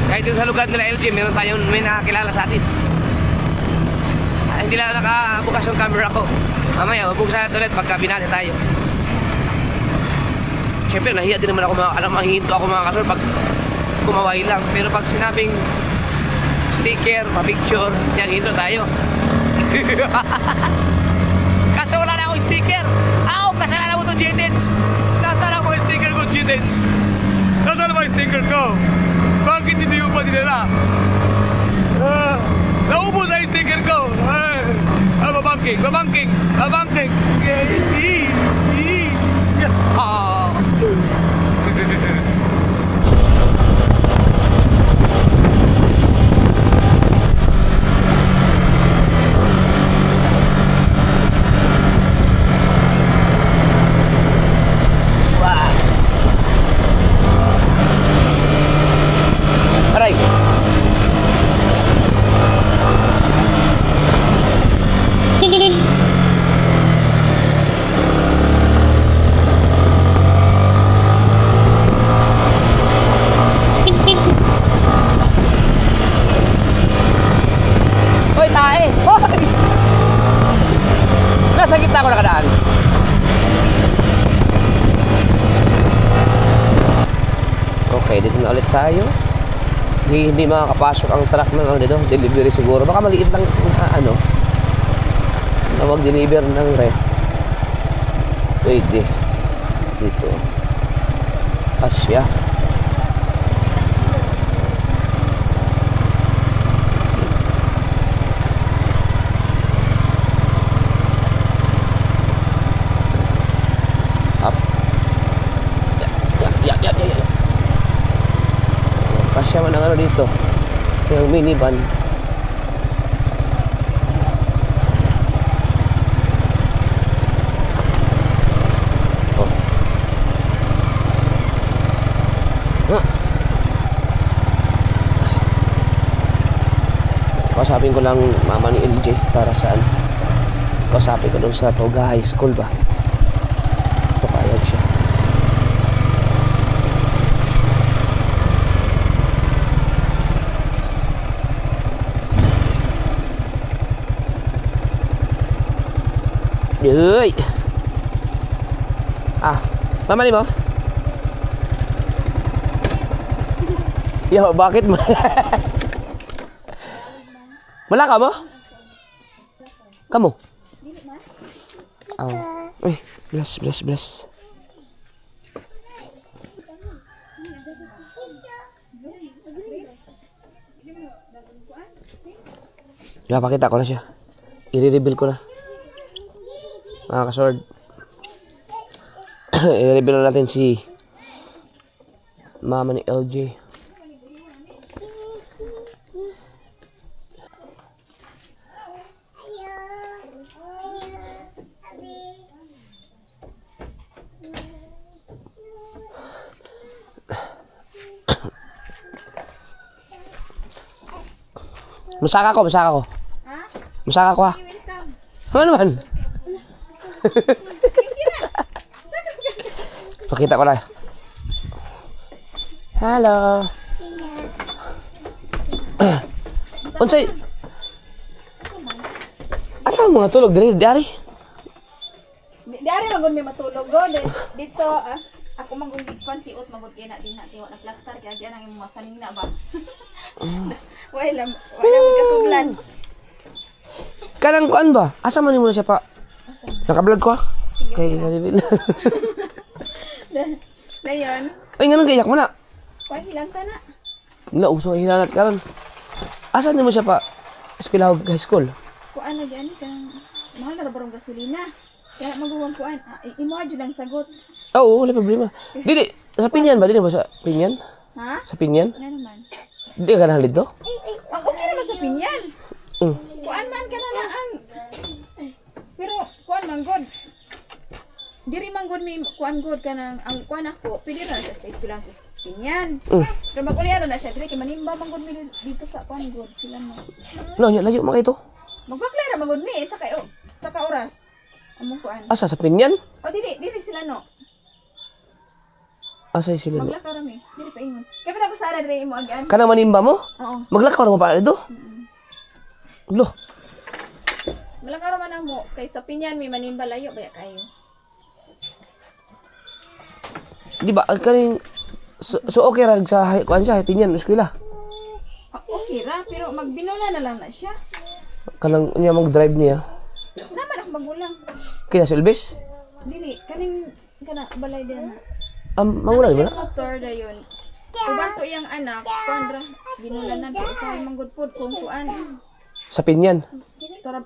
Kahit yung sa lugar nila LG, may nakakilala sa atin. Hindi lang nakabukas yung camera ko. Mamaya, mabuksan natin ulit pagka binati tayo. Siyempre, nahiya din naman ako alam, manghihinto ako mga kasur pag kumaway lang. Pero pag sinabing sticker, pa-picture, yan, hinto tayo. Kaso wala na akong sticker. Kasalanan mo ito, J-Tens. Nasaan ako yung sticker ko, J-Tens? Nasaan ba yung sticker ko? Bakit hindi mo pa dinala? Naubos na yung sticker ko. Babangking. Wow. Aray. Hoy, tae! Hoy! Nasa gitna ko nakadaan. Okay, dito na ulit tayo. Hindi makakapasok ang truck ng dito, delivery siguro. Baka maliit lang na mag-deliver ng ref. Pwede. Dito. Asya. Up. Ya. Kasya man ang dito. Yung minivan. Kausapin ko lang mama ni LJ para saan. Kausapin ko dun sa Toga High School ba. Papayag siya. Mama ni mo? Yo, bakit mo? Malaka mo? Kamu? Oh. Uy, bless. Pakita ko na siya. I-reveal ko na. Mga kasword. I-reveal na natin si mama ni LJ. Masaka ko. Masaka ko ha. Ano naman? Pakita ko na. Hello. Unsay? Asa mga tulog diri? Dari? Dari magud may matulog go dito ako magud konsiot magud kay na din natin wa na plaster kay agi nang imong masaning na ba. Wala mo kasudlan. Kanang kuan ba? Asa man nimo na siya pa? Naka-vlog ko ha? Kay reveal. Dayon, Ay nga nang gayak mo na. wa hilanta na. Nauso hinanat karon. Asa nimo siya pa? Eskwela high school. Kuan na diyan kang mahal na barong gasolina. Kaya maguwang kuan, imo adyo lang sagot. Oo, wala problema. Dili, sa Pinyan ba? Dili ba sa Pinyan? Ha? Sa Pinyan? Ano naman? Di ka nang dito? Ang okay naman sa pinyan. Mm. Kuan man ka na ang. Pero kuan man god. Diri man god may kuan god ka nang ang kuan ako. Pwede ra sa face bilang sa pinyan. Pero makuliara na siya diri kay manimba man god mi dito sa kuan god sila mo. No, layo mo ito. Magbaklara man god mi sa kay sa ka oras. Among kuan. Asa sa Pinyan? O diri sila no. Asa sila? Maglakaw ra mi. Diri pa ingon. Kay pala ko sa ara diri imo agian. Kanang manimba mo? Oo. Maglakaw ra mo pa dito? Lo, Maglakaw ra man mo kay sa pinyan mi manimba layo baya kayo. di ba kaning so okay ra sa kuan siya Pinyan eskwela. Okay ra pero magbinola na lang na siya. Kanang niya mag-drive niya. Naman ako magulang. Kaya sa Elvis? Dili, kaning kana balay din na. Mangulan mo na? Motor dayon. Uban to iyang anak, kuandra binulan na to sa manggod pod kung kuan. Sa Pinyan.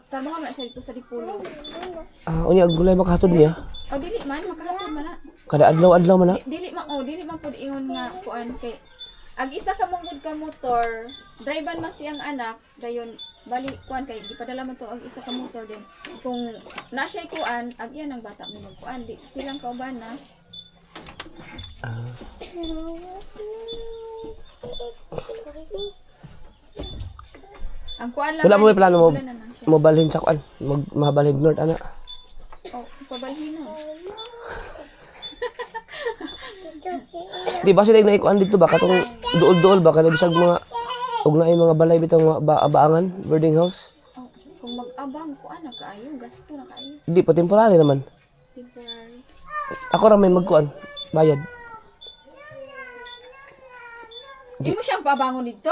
Trabaho na siya dito sa Dipulo. Unya gulay makahatod niya. O dili man makahatod man na. Kada adlaw man na. Dili man pod ingon nga kuan kay ag isa ka manggod ka motor, drivean man siyang anak dayon bali kuan kay gipadala man to ag isa ka motor din. Kung na siya kuan, ag iyan ang bata mo magkuan di silang kauban na. Ang kuan lang. Wala mo may plano mo wala na lang. mabalhin sa kuan. Mabalhin north ana. Oh, pabalhin na. Di ba sila naikuan dito ba katong duol-duol ba kada bisag mga ug naay mga balay bitang mga baangan boarding house. Oh, kung mag-abang kuan na kaayo, gasto na kaayo. Di pa temporary naman. Temporary. Ako ra may magkuan bayad. Di mo siyang pabangon dito?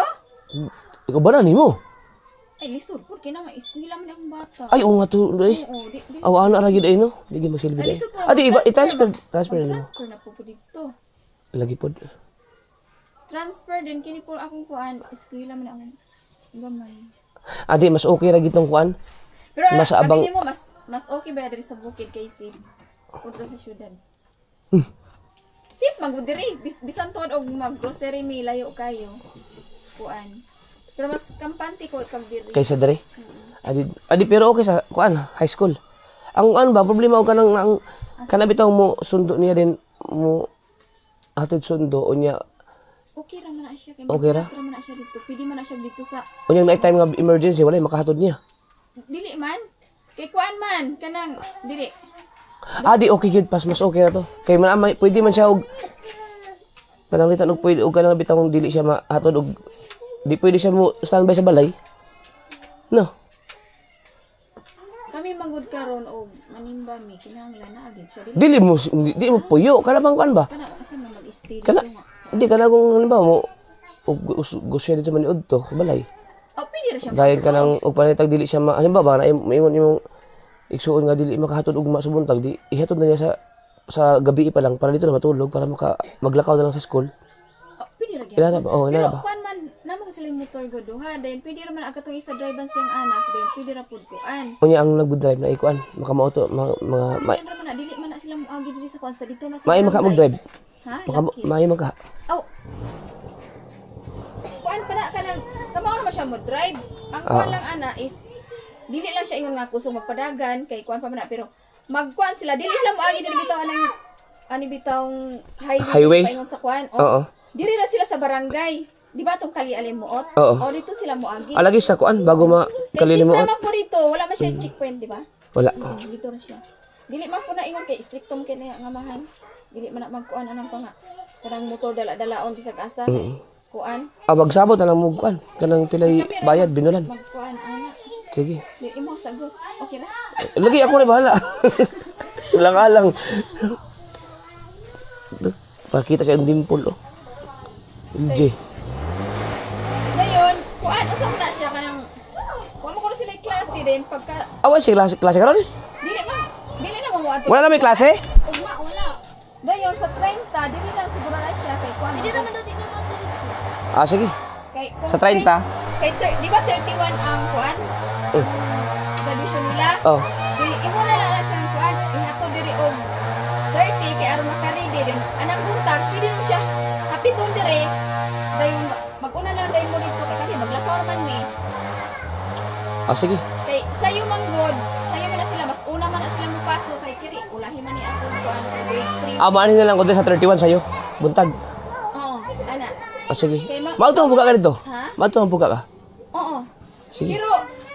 Ikaw ba na nimo? Ay, lisod po. Kaya naman, iskwila man akong bata. Ay oo nga to. Oo, di. Awa na ra gyud ay no. Di gyud magsilbi Ay, ay. lisod po. Di iba i-transfer na mo. Transfer na po po dito. Lagi pod. Transfer din. Kini po akong kuan. Iskwila man akong gamay. Di mas okay ra gitong kuan. Pero Mas sabi abang- niyo mo, mas okay ba diri sa bukid kay Sip? Punta sa syudad. Sip, magudiri. Bisan tuod og mag-grocery may layo kayo. Kuan. Pero mas kampante ko pag diri. Kaysa dere. Adi pero okay sa kuan high school. Ang ano ba problema ko kanang ang kana bitaw mo sundo niya din mo atid sundo unya Okay ra man na siya. Kay Okay ra? man na siya dito. Pwede man na siya dito sa unyang night time nga emergency wala makahatod niya. dili man. Kay kuan man kanang dili. Di okay gyud pas mas okay na to. Kay man pwede man siya og pananglitan og pwede og kanang bitaw kung dili siya mahatod og di pwede siya mo standby sa balay. No. kami manggod karon og manimba mi kinahanglan na agid siya. Dili mo puyo kana bang kuan ba? Kana kasi mag-stay Kana dito nga. di kana kung halimbawa mo og gusto dito sa maniud to balay. Oh, pwede ra siya. Dayon ka nang og panitag dili siya halimbawa na maingon imong igsuon nga dili makahatod og masubuntag di ihatod na niya sa gabi pa lang para dito na matulog para maglakaw na lang sa school. Oh, pwede ra gyud. Ina na ba? Oh, ina na Pero ba? kuan man namo ko silang motor go duha, then pwede ra man akatong isa drive siyang anak, then pwede ra pud kuan. Unya ang nagbo-drive na ikuan makamauto mga Pwede ra man na dili man na sila moagi diri sa kuan sa dito na sa. mai maka mag-drive. Ha? Mai maka. Oh. Kuan para ka nang tama naman siya mo drive. Ang kuan lang ana is dili lang siya ingon nga kusog magpadagan kay kuan pa man na, pero magkuan sila dili sila moagi diri bitaw anang ani bitawng highway. Paingon sa kuan. Oo. Diri ra sila sa barangay. Di ba tong Kali Alimuot? Oo. O dito sila moagi. Alagi sa kuan bago Kasi mo. naman po dito, wala man siya checkpoint, di ba? Wala. Dito ra siya. Dili man po na ingon kay stricto mo kay nga mahan. Dili man na magkuan anang pa nga. Kanang motor dala-dalaon bisag asa. Kuan. Magsabot na lang mo kuan kanang pilay bayad binulan. Magkuan ana. Sige. Di imo sagot. Okay ra? Lagi ako na bahala. Alang-alang. Pakita siya ang dimple oh. LJ. Ngayon, kuan usam na siya kanang kuan mo ko sila klase din pagka Awa si klase karon? dili na mo ato. Wala na may klase? Ugma wala. Dayon sa 30, dili lang siguro na siya kay kuan. Dili naman daw dito Ah sige. kay Sa 30. Kay di ba 31 ang kuan? Graduation nila. Oh. Dili imo na lang siyang kuan. Ihato diri og 30 kay aron makaredy din. Anang buntag pwede mo siya hapiton diri. Dayon mag-una lang dayon mo dito kay kami maglakaw man mi. Ah sige. Kay sayo man god, sayo man na sila mas una man na sila mopasok kay kiri ulahi man ni ako kuan grade 3. Maanin na lang ko din sa 31 sayo. Buntag. Oo, ana. Ah sige. Kay Mauto ang buka ka dito. Ha? Mauto ang buka ka. Oo. Sige. Pero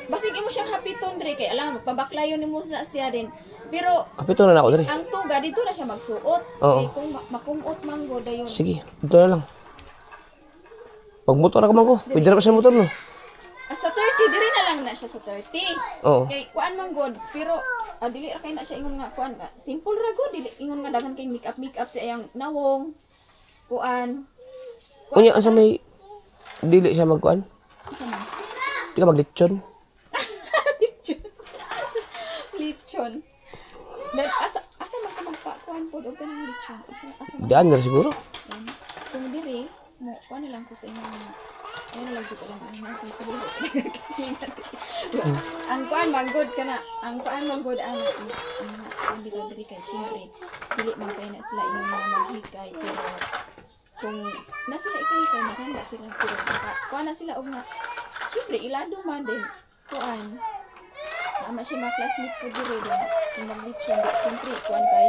basig imo siyang hapiton diri kay alam magpabaklayon nimo na siya din. Pero Apito na ako diri. ang tuga dito na siya magsuot. Oo. Kay kung makumot man go dayon. Sige. Dito na lang. Pag motor ako man ko. Pwede na pa sa motor no. Sa 30 diri na lang na siya sa 30. Oo. Kay kuan man god pero dili ra kay na siya ingon nga kuan nga simple ra god dili ingon nga daghan kay make up sa iyang nawong kuan. Unya unsa may dili siya magkuan? Asa man? Di ka maglitsyon. Lechon. Dan asa man ka magpakuan pod og kanang lechon. Asa man. Diyan na siguro. Kung diri mo kuan na lang ko sa inyo. Ano lang dito lang ay na kasi ang kuan manggod kana. Ang kuan manggod ana is ang diri kay syempre dili man kay na sila ingon nga maghikay pero kung nasila ikay nakanda sila pero kuan na sila og nga syempre ilado man din kuan ama siya mga classmate ko diri din yung mag-lechon di syempre kuan kay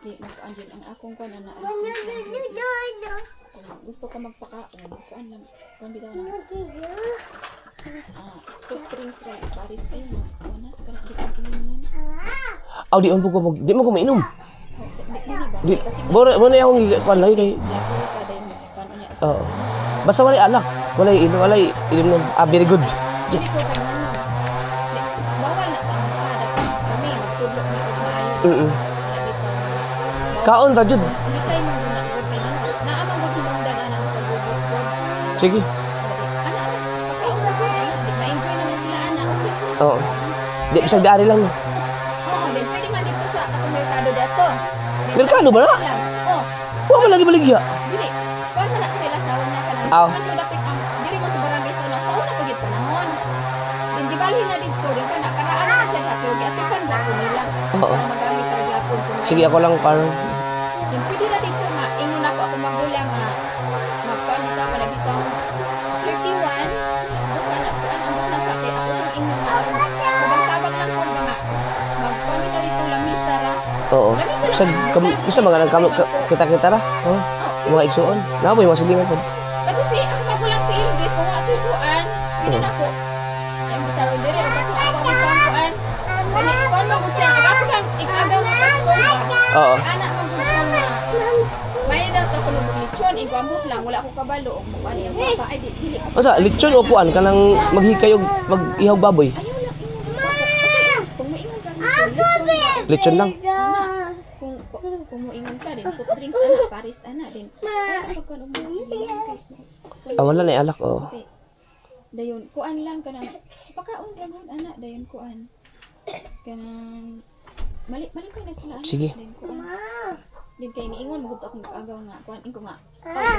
di magkuan din ang akong kuan na anak is lang kung gusto ka magpakaon kuan lang kuan bitaw na soft drinks ra Paris ay mo kuan na kana di ka inom Aw di man ko di mo ko mainom. dili ba Di kasi mo na akong kuan lagi kay lago ka dai mo kuan unya Oo. Basta wala alak. Wala inom nun. Ah, very good. Yes. bawal na sa among dapat kami magtudlo ni og maayo Kaon ra jud. Hindi kayo manggunak ko kay ano. Naamang mo hinungdan na ang pagbubog. Sige. Ana, ma-enjoy naman sila ana. Okay. Oo. Di bisag diari lang no. Oo, then pwede man dito sa atong merkado dato. Merkado ba na? Oo. Wa man lagi baligya. Dili. Kuan man na sila sa una ka lang. Aw. Ano dapat ang diri man to barangay sa una. Sa una pagit panahon. Then di bali na dito din ka nakaraan na siya dapat og atipan gapon nila. Oo. Para magamit ra gapon ko. Sige ako lang par. Yung pwede na dito nga, ingon ako magulang nga, magkuhan dito ako na dito, 31, buka na kuhan, ambot ng kake, ako siyang ingon nga, kabang-tabang lang po mga, magkuhan dito lamisa ra. Oo. Lamisa Bisag bisa mga nang kita-kita ra. Oo. Mga igsuon. Na mo yung silingan po. Kasi si, ako magulang si Elvis, kung ato kuhan, pwede na ako, yung bitaro diri, o bato ako ang kuhan, kuhan magod siya, ako lang, ikagaw na pastor ba? Oo. Anak magod siya nga, may daw ako nung lechon, igwambot lang, wala akong kabalo, o kuhan niya, papa, ay dili ko. Asa lechon o kuan kanang maghikay og mag-ihaw baboy. Ayaw lang, kasi Lechon lang. Kung moingon ka din, soft drinks ana, Paris ana din. Ay, pagkuan mo kay. Wala na alak, oh. Okay. Dayon, kuan lang kanang pagkaon ra gud ana, dayon kuan. Kanang mali pa na sila ana. Sige. Dayon kuan. Din kay niingon gud akong agaw nga kuan ko nga.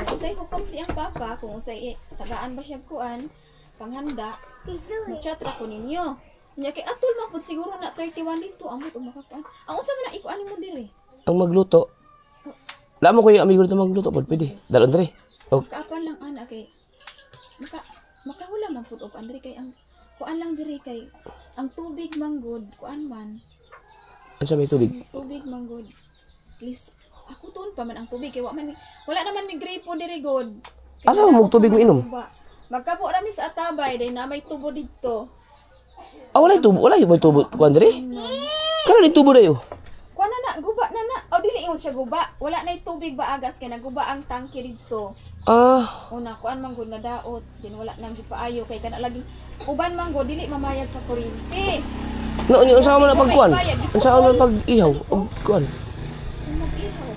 Kung usay hukom siyang papa, kung usay tagaan ba siya kuan, panghanda, mag-chat ra ko ninyo. Nya kay atul man pud siguro na 31 dito amot umakakuan. Ang usa man na ikuan nimo diri. Ang magluto. Wala mo ko yung amigo dito magluto, pod pwede. Dalon dre. Oh, Kaapan lang ana kay makahula man pud og andre kay ang kuan lang diri kay ang tubig manggod kuan man. ano sa may tubig? Tubig manggod. Please ako tuon pa man ang tubig kay wala naman mi gripo diri god. Asa mo tubig mo inom? Magkapo rami sa atabay day na may tubo dito. Wala yung tubo, wala yung may tubo. Kuan dre? Kano yung tubo na yun? Kuan na guba na. O dili ingon siya guba. Wala na tubig ba agas kay naguba ang tangke dito. Una kuan man gud na daot, din wala nang gipaayo kay kana laging uban man gud dili mamayad sa kuryente. No, ni unsa mo na pagkuan? Unsa mo na pag ihaw og kuan? Kung mag-ihaw,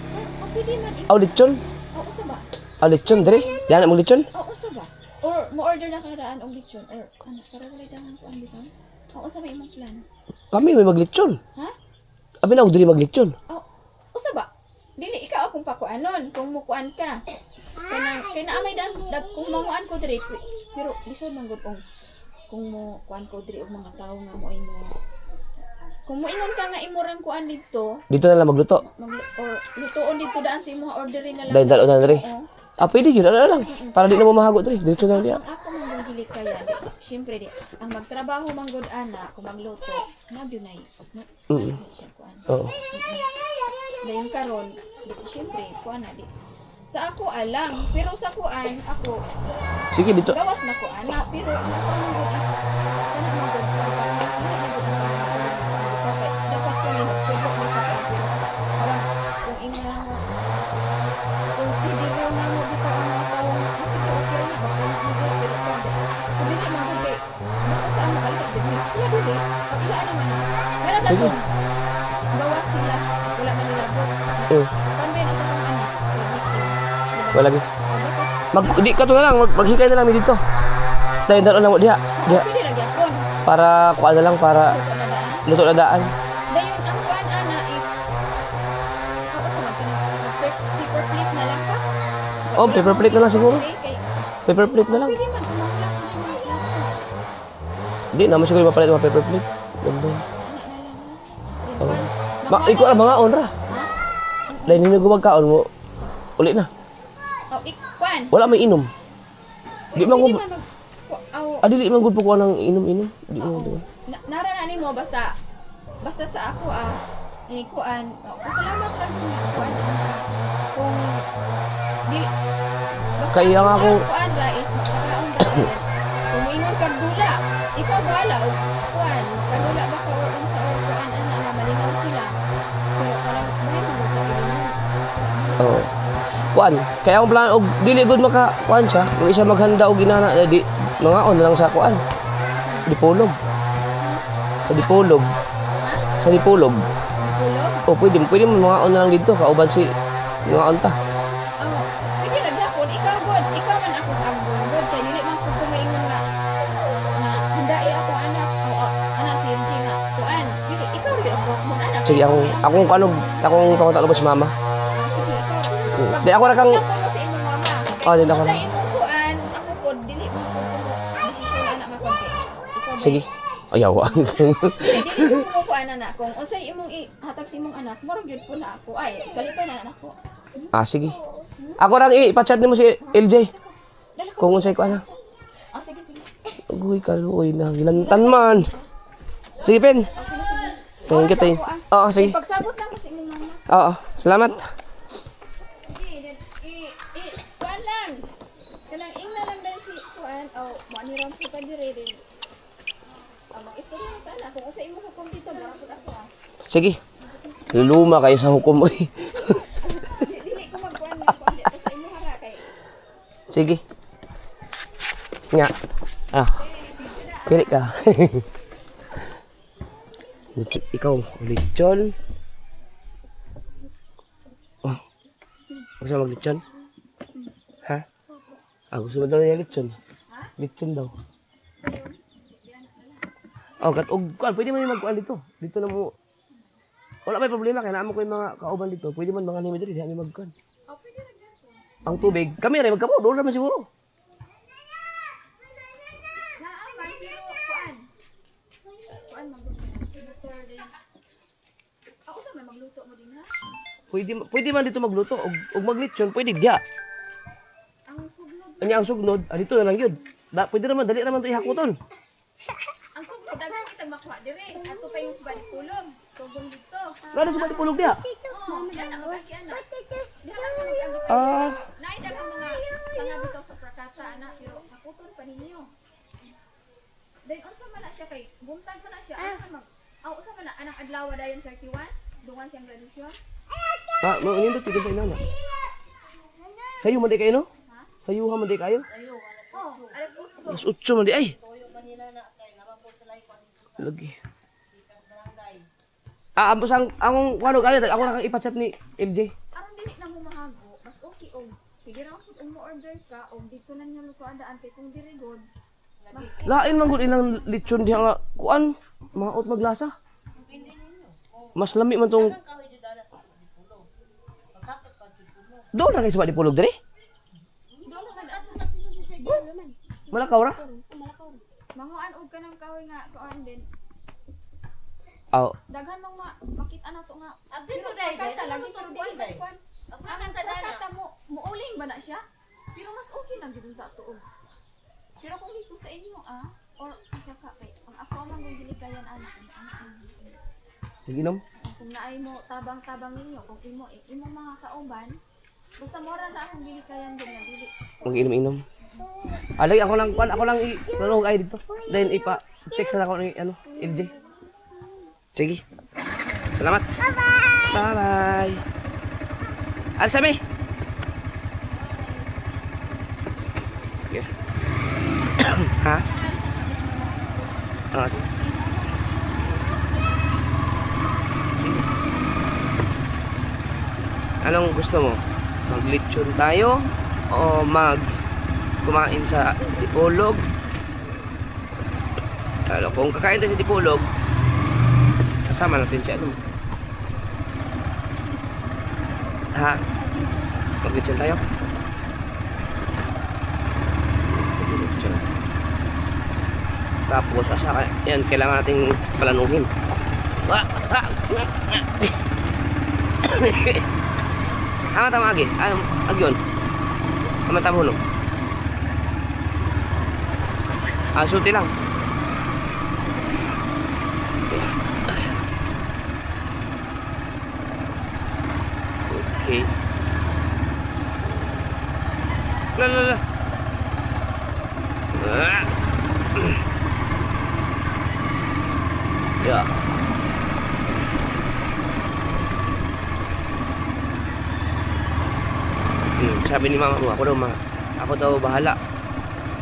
pwede man ikaw. Lechon? Oo, sa ba? Lechon dre? Diyan mo lechon? Oo, sa ba? Or mo-order na karaan og lechon or ano para wala dahan kuan dito. Oo, sa ba imong plan? Kami may maglechon. Ha? Abi na og diri maglechon. Oo. Usa ba? Dili ikaw akong pakuanon kung mukuan ka. Kaya na amay kung manguan ko diri pero lisod man gud kung mo kuan ko diri og mga tawo nga mo ay mo. Kung mo ingon ka nga imurang kuan dito, Dito na lang magluto. or lutoon dito daan sa imong orderin na lang. Dahil dalon na dre. Oo. Pwede yun. Ano lang. Para di na mo mahago dre. Diretso na lang diya. Ako man gud dili kaya. Siyempre di ang magtrabaho man gud ana kung magluto, nabyo nay. No? Siya kuan. Oo. Dayon karon, siyempre kuan na di. Sa ako alang, pero sa kuan ako Sige, dito. gawas na ko ana, pero ang kuan mo is kana mo gud dapat ko ni pwede ko sa pero parang kung ingon mo consider na mo dito ang mga tao nga kasi okay na ba kung mo pero kung dili man gud kay basta sa amo balik dili sila dili kapila naman wala ta Sige. gawas sila wala man nila bot kambe na sa kong anak Wala lagi. Di ka to na lang. Maghikay na lang mi dito. Dahil dalon lang mo diha. Diha. pwede ra gyapon Para kuan na lang. Para ito na daan. luto na daan. Dayon ang kuan ana is ako sa mga paper plate na lang ka. Paper plate na lang siguro. Kay Paper plate na lang. pwede man kumangla Di naman siguro mapalit mga paper plate. Ganda. na. Ikaw na mga onra. Dahil hindi ko magkaon mo. Uli na. Oh, kuan. Wala may inom. Di man ko. Aw, Dili man gud po ko nang inom-inom. Di mo. nara na nimo basta sa ako kuan. Pasalamat ra ko nga kuan. Kung dili basta Kaya nga ako- kuan ra is makakaon ra. Kung moingon kag dula, ikaw bahala og kuan. Kadula ba ka or unsa or kuan ana nga malingaw sila. Pero parang may mga sa inyong. Oo. Kuan. Kaya ang plan og dili gud maka kuan siya. Kung isa maghanda og inana di mga on na lang sa kuan. Dipolog. Sa dipolog. Sa dipolog. Kulog. Pwede mo mga on na lang dito kauban si mga onta. Pwede ra gyapon ikaw god, ikaw man ako ambon god kay dili man ko kumaingon nga handai ako anak anak si Regina kuan. Dili ikaw rin ako mo anak. Sige akong kanog akong pangatalo si mama. Sige ikaw. Di ako ra kang Ako mo sa imong mama. di na ako. Sa imong kuan, ako pod dili man ko desisyon anak nga konti. Ikaw. Sige. Ayaw. Dili ko kuan anak kung unsay imong ihatag sa imong anak, murag gyud po na ako. Ay, kalipay na anak ko. Sige. Ako rang ipachat nimo si LJ. Kung unsay ko ana. Sige sige. Uy, kaluoy na gilantan man. Sige, Pen. Thank you, thank. Oo, sige. Pagsabot lang ko sa imong mama. Oo, salamat. Kuan lang. Kanang ingna lang dahil si kuan o maniram po ka dire din. Ang istorya ta na kung sa imong hukom dito bara pud ako. Sige. Luma kayo sa hukom. Uy. Dili ko magkuan lang kuan dito sa imong hara kay. Sige. Nga. Pili ka. Ikaw, lechon. Gusto mo mag-lechon? Ha? Gusto mo daw yung lechon? Lechon daw. Pwede mo yung magkuhan dito. Dito na mo. Wala may problema, kaya naman ko yung mga kauban dito. Pwede man mga nimi dito, di kami magkuhan. Ang tubig, kami rin magkapo, doon naman siguro. Naaman, pero kuan. Kuan, magluto. Ako sa may magluto mo din ha? Pwede man dito magluto. Og maglechon, pwede diya. Ang sugnod. Ang sugnod, dito na lang yun. Pwede naman, dali naman ito ihakuton. Ang sugnod, daghan kita makuha dire. Ato pa yung balik pulong. Tugong dito. Gano'n sa pati pulog diya? Oo, yan ang magagi anak. Diha ka mag-agit. Ah, Naida ka mga sanga bitaw sa prakata, anak. Pero nakuton pa ninyo. Then, unsa man na siya kay, buntag pa na siya. Unsa man na, anang adlaw dayon sa Kiwan? Dungan siyang gradusyon? nindot tigil sa inana. Sayo man di kayo, no? Sayo ha man di kayo? Oo, alas 8. Mas 8 man di, ay. Lagi. Ambos ang wano kaya ako nakang ipachat ni MJ. Aron dili na mo mahago, mas okay og. Sige ra ko mo order ka og dito na niyo lutuan daan kay kung diri god. Mas Lain man gud ilang lechon diha nga kuan, maot maglasa. Mas lami man tong do na kay sa di pulog diri. do naman ato na sila sa gyud naman. Malakaw ra. Manguan og kanang kahoy nga kuan din. Aw, Daghan mong makita na to nga. Abdin ko dahil, Kanta dahil. lagi pero dili Dahil. kuan. Ako Ang kanta dahil. kanta mo muuling ba na siya? Pero mas okay lang gid ta tuog. Pero kung dito sa inyo or isa ka kay ang ako man kung dili kayan anak. ginom. Kung naay mo tabang-tabang ninyo, kung imo mga kauban, basta mora na akong dili kayan din na dili. Mag-inom-inom. Alay ako lang i-nalog ay dito. Then text na ako ni MJ. Sige. Salamat. Bye-bye. Alsami. Yeah. Ha? Sige. Sige. Anong gusto mo? Mag-lechon tayo o kumain sa Dipolog? Kung kakain tayo sa Dipolog, kasama natin si Ha? Mag-lechon tayo? Sige, lechon. Tapos, yan, kailangan nating palanuhin. Tama agi. Agyon. Tama hulog. Sulti lang. Okay. La. Ya. Sabi ni mama mo, ako daw bahala.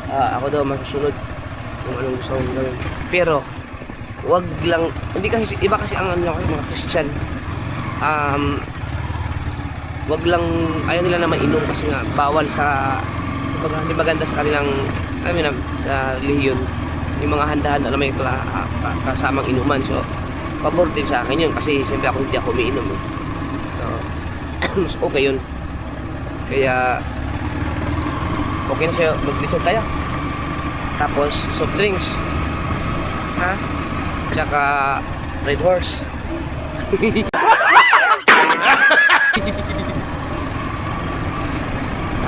Ako daw masusunod kung anong gusto kong gawin. Pero, wag lang, hindi kasi, iba kasi ang mga Christian. Wag lang, ayaw nila na mainom kasi nga, bawal sa, hindi maganda sa kanilang, alam mo na, relihiyon. Yung mga handaan, alam mo yung kasamang inuman. So, pabor din sa akin yun kasi siyempre hindi ako umiinom. So, mas okay yun. Kaya okay na sa'yo, mag-lechon tayo. Tapos soft drinks. Ha? Tsaka Red Horse.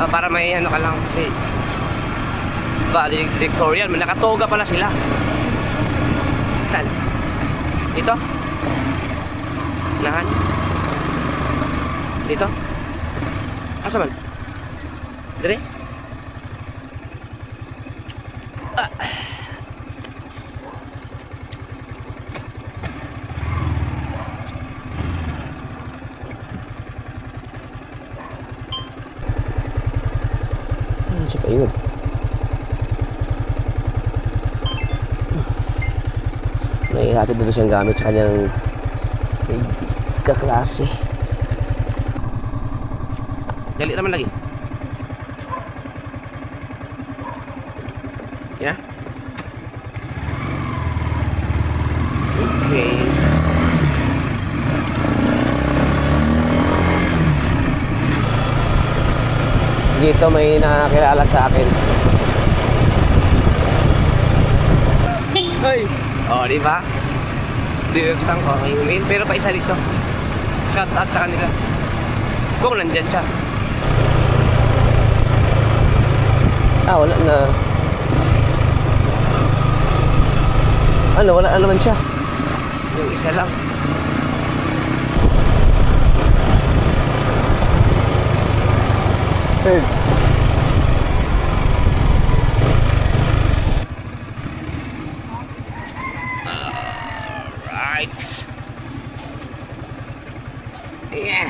Para may ka lang kasi Victorian, may nakatoga pala sila. Saan? Dito? Nahan? Dito? Asa man? Dire? Siya paingon. Naihatid dito siyang gamit sa kanyang kaklase. Dali naman lagi. Ya. Okay. Dito may nakakilala sa akin. Hoy. Oh, di ba? Bibigsan ko. Pero pa isa dito. Shout out sa kanila. Kung nandyan siya. Ah, wala na. Ano, wala na naman siya. Yung isa lang. Hey. Right. Yeah.